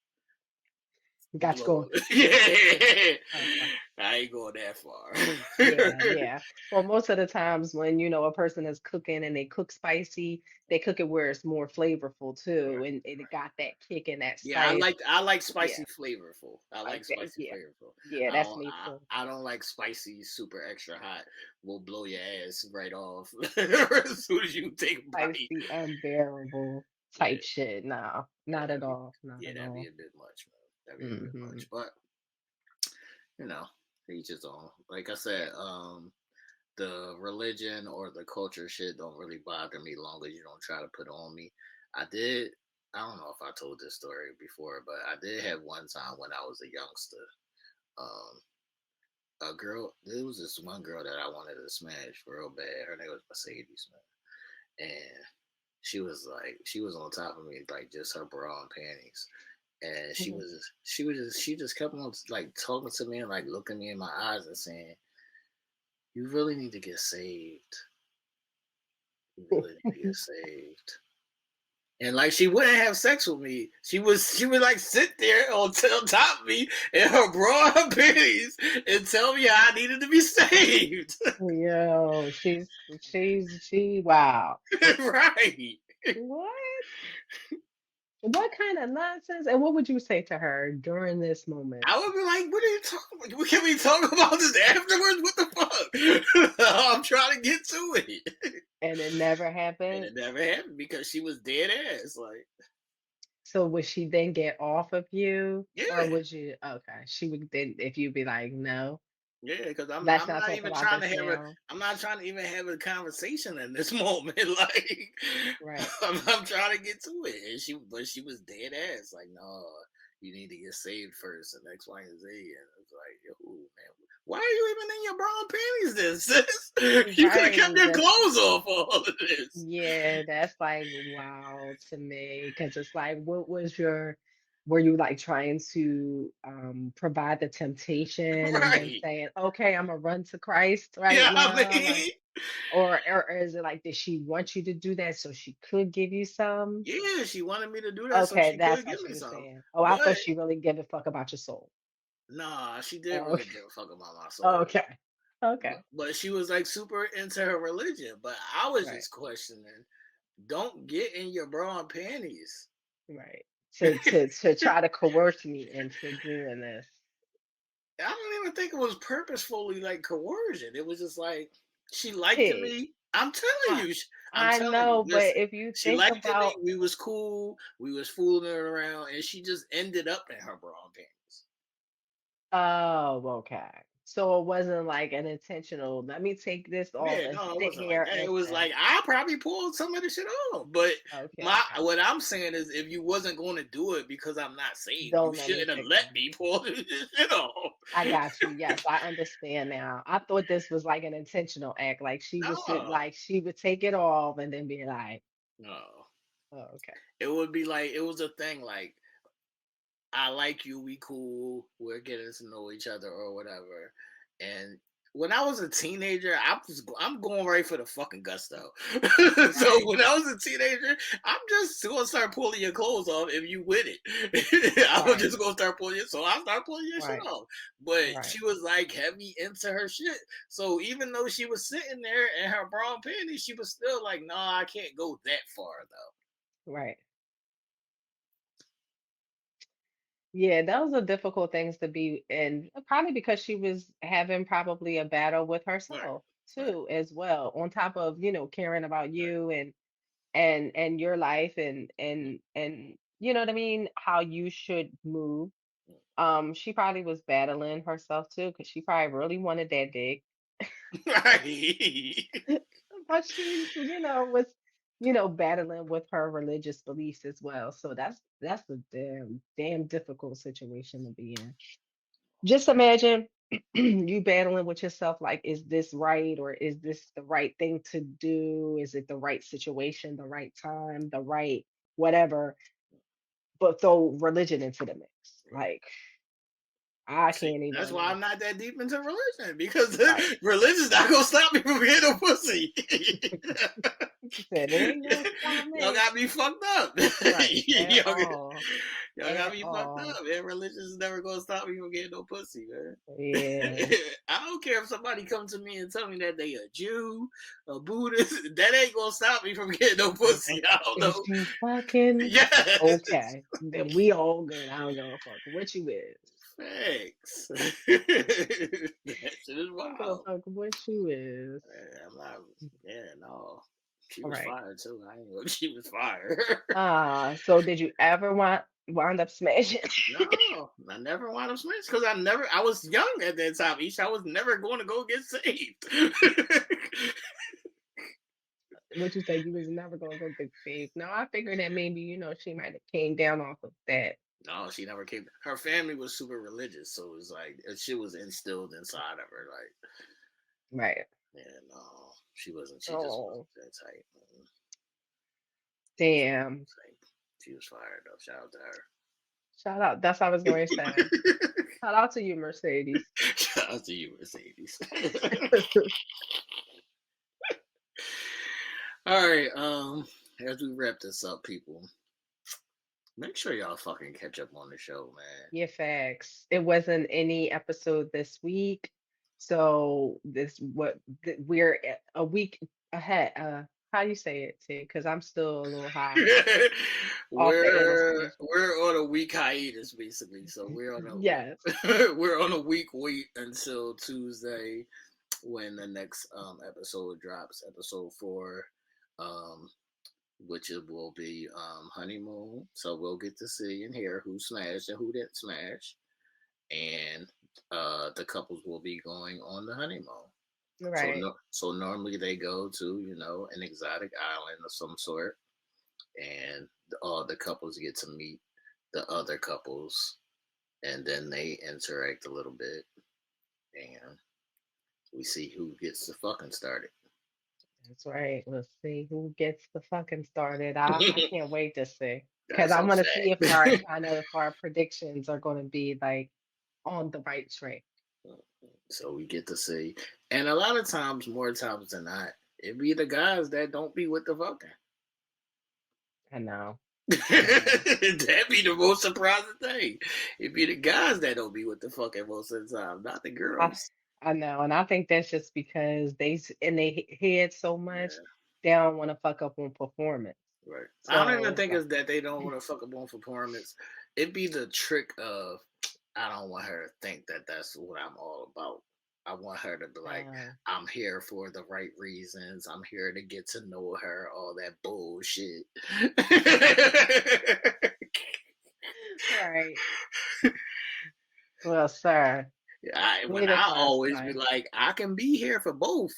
Got you blow going. up. Yeah, Okay. I ain't going that far. Yeah, yeah. Well, most of the times when a person is cooking and they cook spicy, they cook it where it's more flavorful too, and it got that kick and that Yeah, spice. I like Yeah, spicy flavorful. I like like that. spicy Yeah, flavorful. yeah. That's me too. I don't like spicy super extra hot. Will blow your ass right off as soon as you take a bite. Spicy, unbearable type Yeah, shit. No, yeah, not at all. Not yeah, at that'd be all. a bit much, man. That'd be a bit Hmm. much. But you know, each his own. Like I said, the religion or the culture shit don't really bother me long as you don't try to put on me. I did. I don't know if I told this story before, but I did have one time when I was a youngster. Um, a girl. There was this one girl that I wanted to smash real bad. Her name was Mercedes, man, and she was on top of me like just her bra and panties, and Hmm. she just kept on like talking to me and like looking me in my eyes and saying, "You really need to get saved. You really need to get saved." And like she wouldn't have sex with me. She would like sit there on top of me in her bra and panties and tell me I needed to be saved. Yo, she. Wow. Right. What? What kind of nonsense? And what would you say to her during this moment? I would be like, what are you talking about? Can we talk about this afterwards? What the fuck? I'm trying to get to it. And it never And happened. it never happened because she was dead ass. Like, So would she then get off of you, or yeah. would you? Okay, she would then if you'd be like, no, Yeah, because let's I'm not not talk even about trying to this have a now. I'm not trying to even have a conversation in this moment. Like Right. I'm trying to get to it. And she was dead ass. Like, no, you need to get saved first and X, Y, and Z. And it's like, yo, man, why are you even in your bra and panties then, sis? You could have kept Right. your That's clothes off for all of this. yeah, that's like wow to me because it's like what was your were you like trying to provide the temptation and then Right. saying, okay, I'm gonna run to Christ right Yeah, I now, like mean, or is it like did she want you to do that so she could give you some? yeah, she wanted me to do that so Okay, she that's could how give she me was some. saying. Oh, I thought But she really gave a fuck about your soul. nah, she did Oh, really give a fuck about my soul. okay. Okay. But she was like super into her religion. But I was Right. just questioning, don't get in your bra and panties. Right. To try to coerce me into doing this. I don't even think it was purposefully like coercion. It was just like she liked Hey, me. I'm telling I you, I'm I telling you. know, but Listen, if you she think liked me. about We was cool. We was fooling around, and she just ended up in her bra and panties. oh, okay. So it wasn't like an intentional, let me take this off Yeah, and no, it sit wasn't like here that. It and was like I probably pulled some of the shit off. But okay, my okay. what I'm saying is, if you wasn't going to do it because I'm not saved, you Don't let me shouldn't have take let that. me pull this shit off. I got you. Yes, I understand now. I thought this was like an intentional act. Like No, she would take it off and then be like, no. oh, okay. It would be like it was a thing like I like you, we cool, we're getting to know each other or whatever. And when I was a teenager, I'm going right for the fucking gusto. So Right, when I was a teenager, I'm just gonna start pulling your clothes off if you with it. I'm right, just gonna start pulling it. So I start pulling your shit right, off. But right, she was like heavy into her shit. So even though she was sitting there in her bra and panties, she was still like, no, I can't go that far though. right. Yeah, those are difficult things to be in, probably because she was having probably a battle with Right. herself Right. too, as well, on top of, caring about Right. you and your life and you know what I mean, how you should move. She probably was battling herself too, because she probably really wanted that dick. Right. But she, was, battling with her religious beliefs as well. So that's a damn difficult situation to be in. Just imagine you battling with yourself, like, is this right, or is this the right thing to do? Is it the right situation, the right time, the right whatever? But throw religion into the mix. Like, I See, can't that's why even. I'm not that deep into religion because Right. religion's not gonna stop me from getting a pussy. She said it ain't gonna stop Y'all me. got me fucked up. Right. At y'all, all. y'all got At me fucked all. up. Man, religion's never gonna stop me from getting no pussy, man. Yeah. I don't care if somebody come to me and tell me that they a Jew, a Buddhist. That ain't gonna stop me from getting no pussy. I don't Is know. you fucking Yes. okay? Then we all good. I don't give a fuck what you is. Thanks. That shit is I don't give a wild. fuck what you is. I'm not, yeah, no. She All was right. fired too. I ain't know she was fired. So did you ever wind up smashing? No, I never wound up switching because I was young at that time. I was never going to go get saved. What you say you was never gonna go get saved? No, I figured that maybe, she might have came down off of that. No, she never came. Her family was super religious, so it was like she was instilled inside of her. Like, Right. yeah, no, she wasn't. She just wasn't Oh, that type. She was damn. like, she was fired up. Shout out to her. Shout out. That's what I was going to say. Shout out to you, Mercedes. Shout out to you, Mercedes. All right. As we wrap this up, people, make sure y'all fucking catch up on the show, man. Yeah, facts. It wasn't any episode this week, so we're a week ahead. How you say it, T? Because I'm still a little high off the anesthesia. We're on a week hiatus basically. So Yes. we're on a week wait until Tuesday when the next episode drops, episode 4, um, which it will be honeymoon. So we'll get to see and hear who smashed and who didn't smash, and the couples will be going on the honeymoon. So Right. so normally they go to an exotic island of some sort, and all the couples get to meet the other couples, and then they interact a little bit, and we see who gets the fucking started. That's right. Let's see who gets the fucking started. I can't wait to see, because That's I a want to see fact. if our predictions are going to be like on the right track. So we get to see, and a lot of times, more times than not, it be the guys that don't be with the fucking. I know. That be the most surprising thing. It be the guys that don't be with the fucking most of the time, not the I girls. I know, and I think that's just because in their head so much, Yeah, they don't want to fuck up on performance. right. I don't So even it's think like, it's that they don't want to fuck up on performance. It be the trick of I don't want her to think that that's what I'm all about. I want her to be like, uh, I'm here for the right reasons. I'm here to get to know her. All that bullshit. right. Well, sir, When needless I to always be say, like, I can be here for both.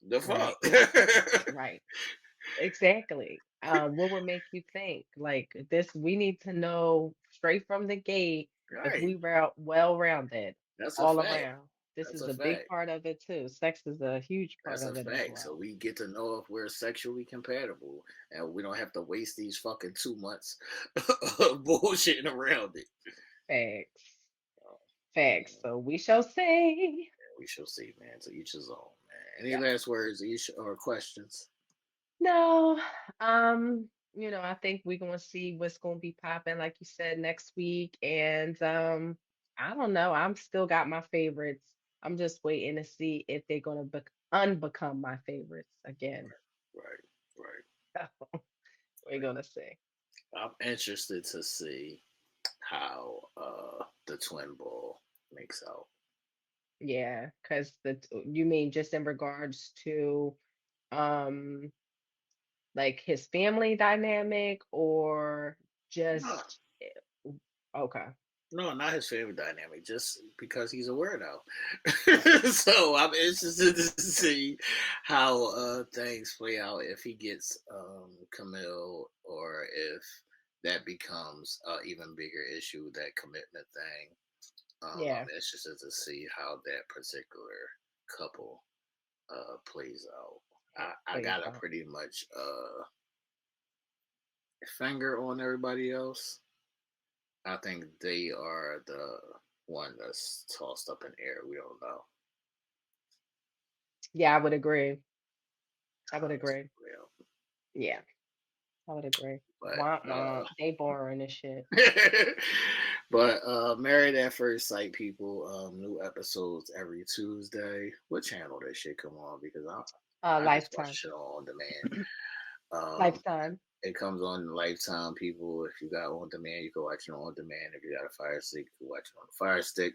The right, fuck. right, exactly. What would make you think like this? We need to know straight from the gate if Right. we were well rounded That's a all fact. around. This That's is a a big fact. part of it too. Sex is a huge part That's a of it as fact. So well. we get to know if we're sexually compatible, and we don't have to waste these fucking 2 months of bullshitting around it. Facts. Oh, Facts. man. So we shall see. We shall see, man. To each his own, man. Any Yeah. last words, each or questions? No, I think we're gonna see what's gonna be popping, like you said, next week. And I don't know. I'm still got my favorites. I'm just waiting to see if they're gonna unbecome my favorites again. Right, right. We're gonna see. I'm interested to see how the twin ball makes out. Yeah, because you mean just in regards to um Like his family dynamic or No, just okay. no, not his family dynamic. Just because he's a weirdo. So I'm interested to see how things play out if he gets Camille, or if that becomes an even bigger issue, that commitment thing. Yeah. I'm interested to see how that particular couple plays out. I Please got a don't. pretty much finger on everybody else. I think they are the one that's tossed up in the air. We don't know. Yeah, I would agree. I would It's agree. real. Yeah, I would agree. But Womp womp. They boring as shit. but Married at First Sight, people, new episodes every Tuesday. What channel that shit come on? Because I just watch Lifetime. shit on demand. Um, Lifetime. it comes on Lifetime, people. If you got on demand, you can watch it on demand. If you got a Fire Stick, you can watch it on the Fire Stick.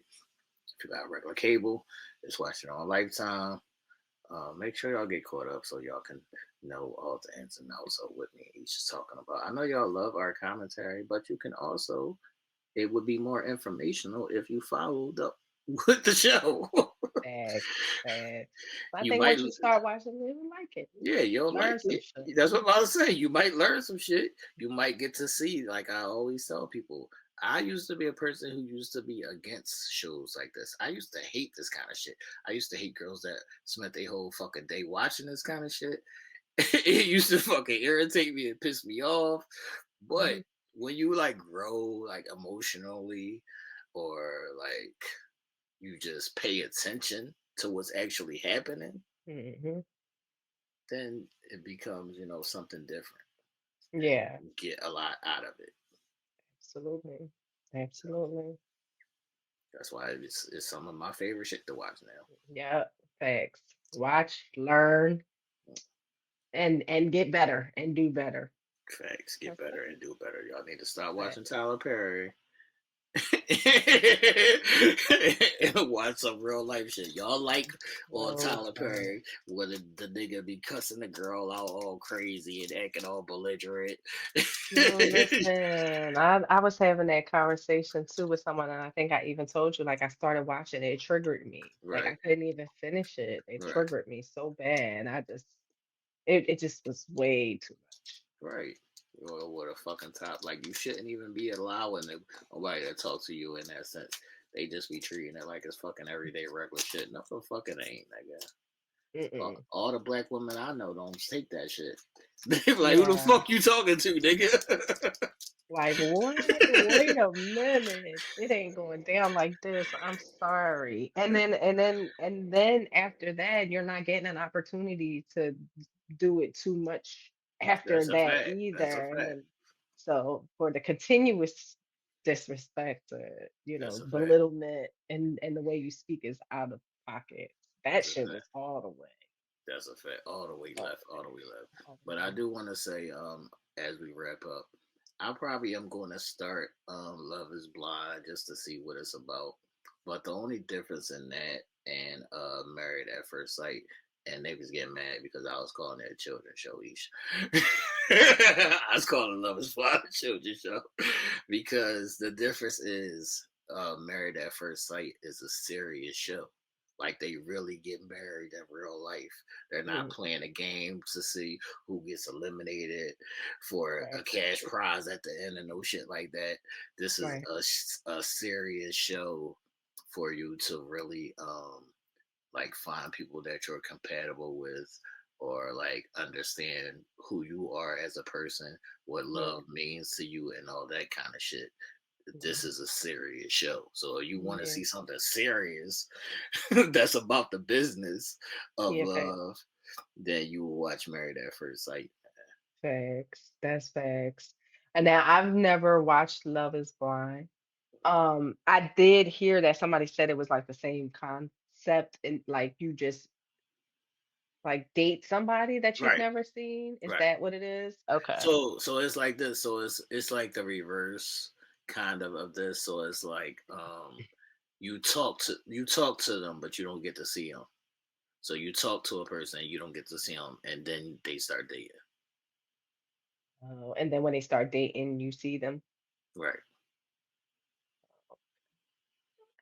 If you got regular cable, just watch it on Lifetime. Make sure y'all get caught up so y'all can know all the ins and outs of what me and each is talking about. I know y'all love our commentary, but you can also, it would be more informational if you followed up with the show. Facts. Facts. I You think might, once you start watching, you will like it. yeah, you'll like Learn some it. shit. That's what I was saying. You might learn some shit. You might get to see, like I always tell people, I used to be a person who used to be against shows like this. I used to hate this kind of shit. I used to hate girls that spent their whole fucking day watching this kind of shit. It used to fucking irritate me and piss me off. But Mhm. when you like grow like emotionally, or like you just pay attention to what's actually happening, Mhm. then it becomes, something different. And Yeah. you get a lot out of it. Absolutely. So Absolutely. that's why it's some of my favorite shit to watch now. Yeah. Facts. Watch, learn, and get better and do better. Facts, get That's better and do better. Y'all need to stop it. watching Tyler Perry. And watch some real life shit. Y'all like on Real Tyler talk. Perry where the nigga be cussing the girl out all crazy and acting all belligerent. No, listen, I was having that conversation too with someone, and I think I even told you, like, I started watching it, it triggered me. Like, Right, I couldn't even finish it. It right, triggered me so bad. It just was way too much. right. Or what a fucking top. Like, you shouldn't even be allowing nobody to talk to you in that sense. They just be treating it like it's fucking everyday regular shit. No, the fuck it ain't, nigga. Mm-mm. All the black women I know don't take that shit. They be like, who the Yeah. fuck you talking to, nigga? Like, what? Wait a minute. It ain't going down like this. I'm sorry. And then after that, you're not getting an opportunity to do it too much after That's a that fact. That's a either. And fact. then so for the continuous disrespect, That's a fact. belittlement and the way you speak is out of pocket. That That's a shit was fact. all the way. That's a fact. All the way All left. the All the way left. way. All But the I way. do want to say, as we wrap up, I probably am going to start Love Is Blind just to see what it's about. But the only difference in that and Married at First Sight, and they was getting mad because I was calling it a children's show each. I was calling Love Is Blind a children's show because the difference is Married at First Sight is a serious show. Like they really get married in real life. They're not Mm, playing a game to see who gets eliminated for right. a cash prize at the end and no shit like that. This is Right. a serious show for you to really like find people that you're compatible with, or like understand who you are as a person, what Yeah. love means to you, and all that kind of shit. This Mhm. is a serious show. So you want to Yeah. see something serious that's about the business of Yeah. Facts. love, then you will watch Married at First Sight. Facts. That's facts. And now I've never watched Love Is Blind. I did hear that somebody said it was like the same concept and like you just like date somebody that you've Right, never seen. Is right. that what it is? Okay. So it's like this. So it's like the reverse kind of this. So it's like you talk to them, but you don't get to see them. So you talk to a person, you don't get to see them, and then they start dating. Oh, and then when they start dating, you see them. Right.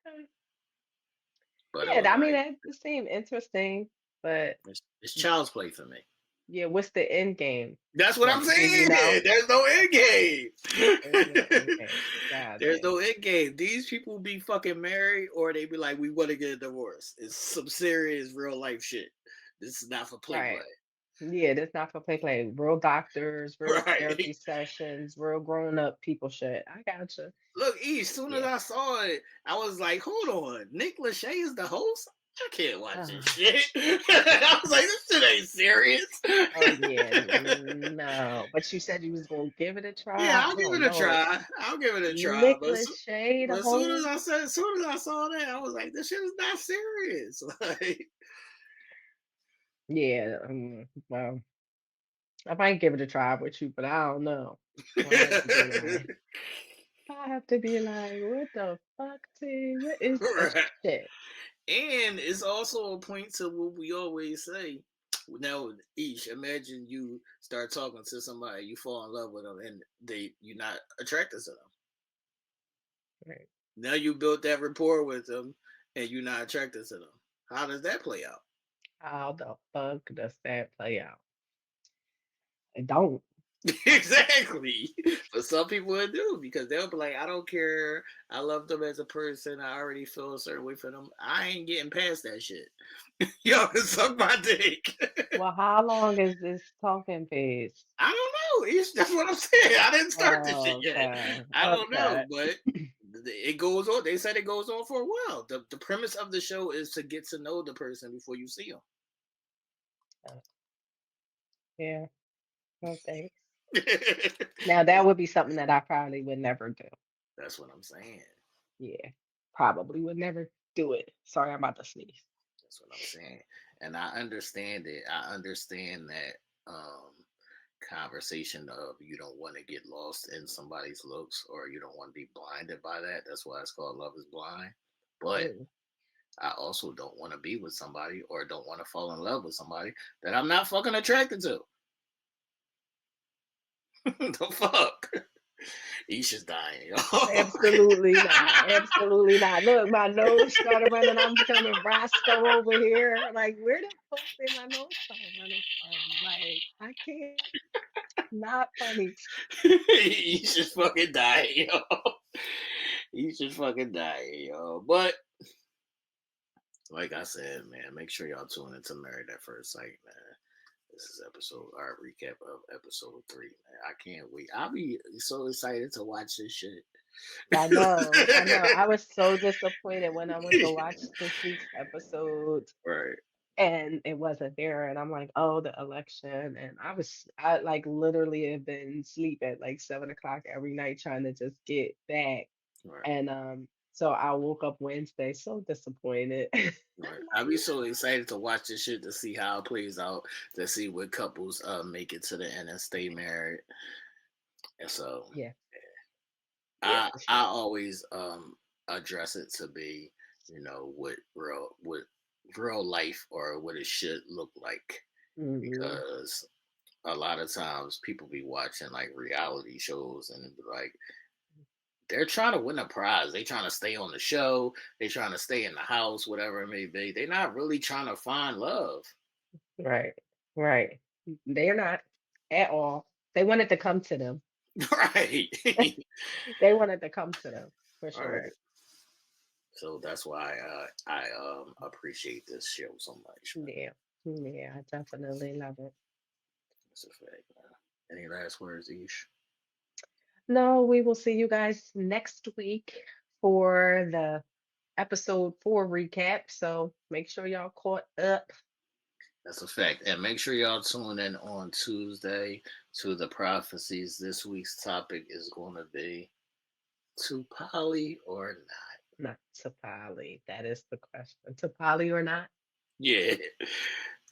Okay. But it Yeah, was I mean like that seemed interesting, but it's child's play for me. yeah, what's the end game? That's what I'm Like, do you saying. know? There's no end game. There's no end game. Got There's it. no end game. These people be fucking married or they be like, we want to get a divorce. It's some serious real life shit. This is not for play Right. play. Yeah, that's not for play play. Real doctors, real Right. therapy sessions, real grown up people shit. I gotcha. Look, E, as soon as Yeah. I saw it, I was like, hold on. Nick Lachey is the host? I can't watch this Oh, shit. I was like, this shit ain't serious. oh yeah, no. But you said you was gonna give it a Yeah, try. I I'll give don't it a know. try. I'll give it a try. Nicholas Shade, But the as soon as whole. I said, as soon as I saw that, I was like, this shit is not serious. Like, Yeah. Well, I might give it a try with you, but I don't know. I have to be like, I have to be like, what the fuck, T? What is that right. shit? And it's also a point to what we always say. Now, each imagine you start talking to somebody, you fall in love with them, and you're not attracted to them. Right. Now you built that rapport with them, and you're not attracted to them. How does that play out? How the fuck does that play out? I don't. Exactly. But some people would do because they'll be like, I don't care. I love them as a person. I already feel a certain way for them. I ain't getting past that shit. Y'all can suck my dick. Well, how long is this talking phase? I don't know. That's what I'm saying. I didn't start this shit Oh, yet. okay. I don't know, Okay. but it goes on. They said it goes on for a while. The premise of the show is to get to know the person before you see Yeah. No thanks. them. Now that would be something that I probably would never do. That's what I'm saying. Yeah. Probably would never do it. Sorry, I'm about to sneeze. That's what I'm saying. And I understand it. I understand that conversation of you don't want to get lost in somebody's looks or you don't want to be blinded by that. That's why it's called Love is Blind. But Mm. I also don't want to be with somebody or don't want to fall in love with somebody that I'm not fucking attracted to. The fuck? Isha's dying, y'all. Absolutely not. Absolutely not. Look, my nose started running. I'm becoming Roscoe over here. Like, where the fuck did my nose start running from? Like, I can't. Not funny. Isha's fucking dying, y'all. Isha's fucking dying, y'all. But like I said, man, make sure y'all tune into Married at First Sight, man. This is our recap of episode 3, man. I can't wait. I'll be so excited to watch this shit. I know. I know. I was so disappointed when I went to watch this week's episode Right. and it wasn't there. And I'm like, oh, the election. And I like literally have been sleep at like 7 o'clock every night trying to just get back. Right. And so I woke up Wednesday so disappointed. Right. I'm I'll like, be so excited to watch this shit to see how it plays out, to see what couples make it to the end and stay married. And so yeah, yeah, I for I sure. always address it to be, what real life or what it should look like. Hmm. Because a lot of times people be watching like reality shows and be like they're trying to win a prize. They trying to stay on the show. They trying to stay in the house, whatever it may be. They're not really trying to find love. Right, right. They're not at all. They wanted to come to them. Right. They wanted to come to them for All sure. right. So that's why I appreciate this show so much, man. Yeah, yeah, I definitely love it. That's a fact, man. Any last words, Ish? No, we will see you guys next week for the episode 4 recap. So make sure y'all caught up. That's a fact. And make sure y'all tune in on Tuesday to the prophecies. This week's topic is going to be to poly or not. Not to Polly. That is the question. To Polly or not? Yeah.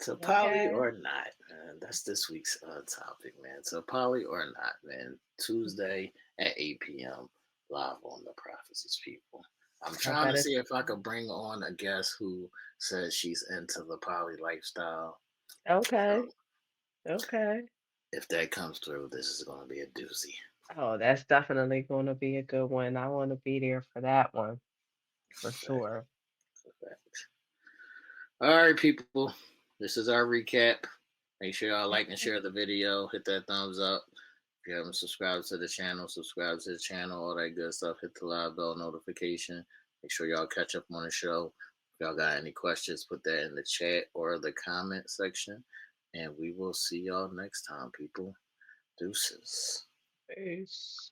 To poly Okay. or not, man. That's this week's topic, man. To poly or not, man. Tuesday at 8 p.m. live on the prophecies, people. I'm I trying bet to it's see if I could bring on a guest who says she's into the poly lifestyle. okay. So Okay. if that comes through, this is going to be a doozy. Oh, that's definitely going to be a good one. I want to be there for that one for Fact, sure. fact. All right, people. This is our recap. Make sure y'all like and share the video. Hit that thumbs up. If you haven't subscribed to the channel, subscribe to the channel, all that good stuff. Hit the live bell notification. Make sure y'all catch up on the show. If y'all got any questions, put that in the chat or the comment section. And we will see y'all next time, people. Deuces. Peace.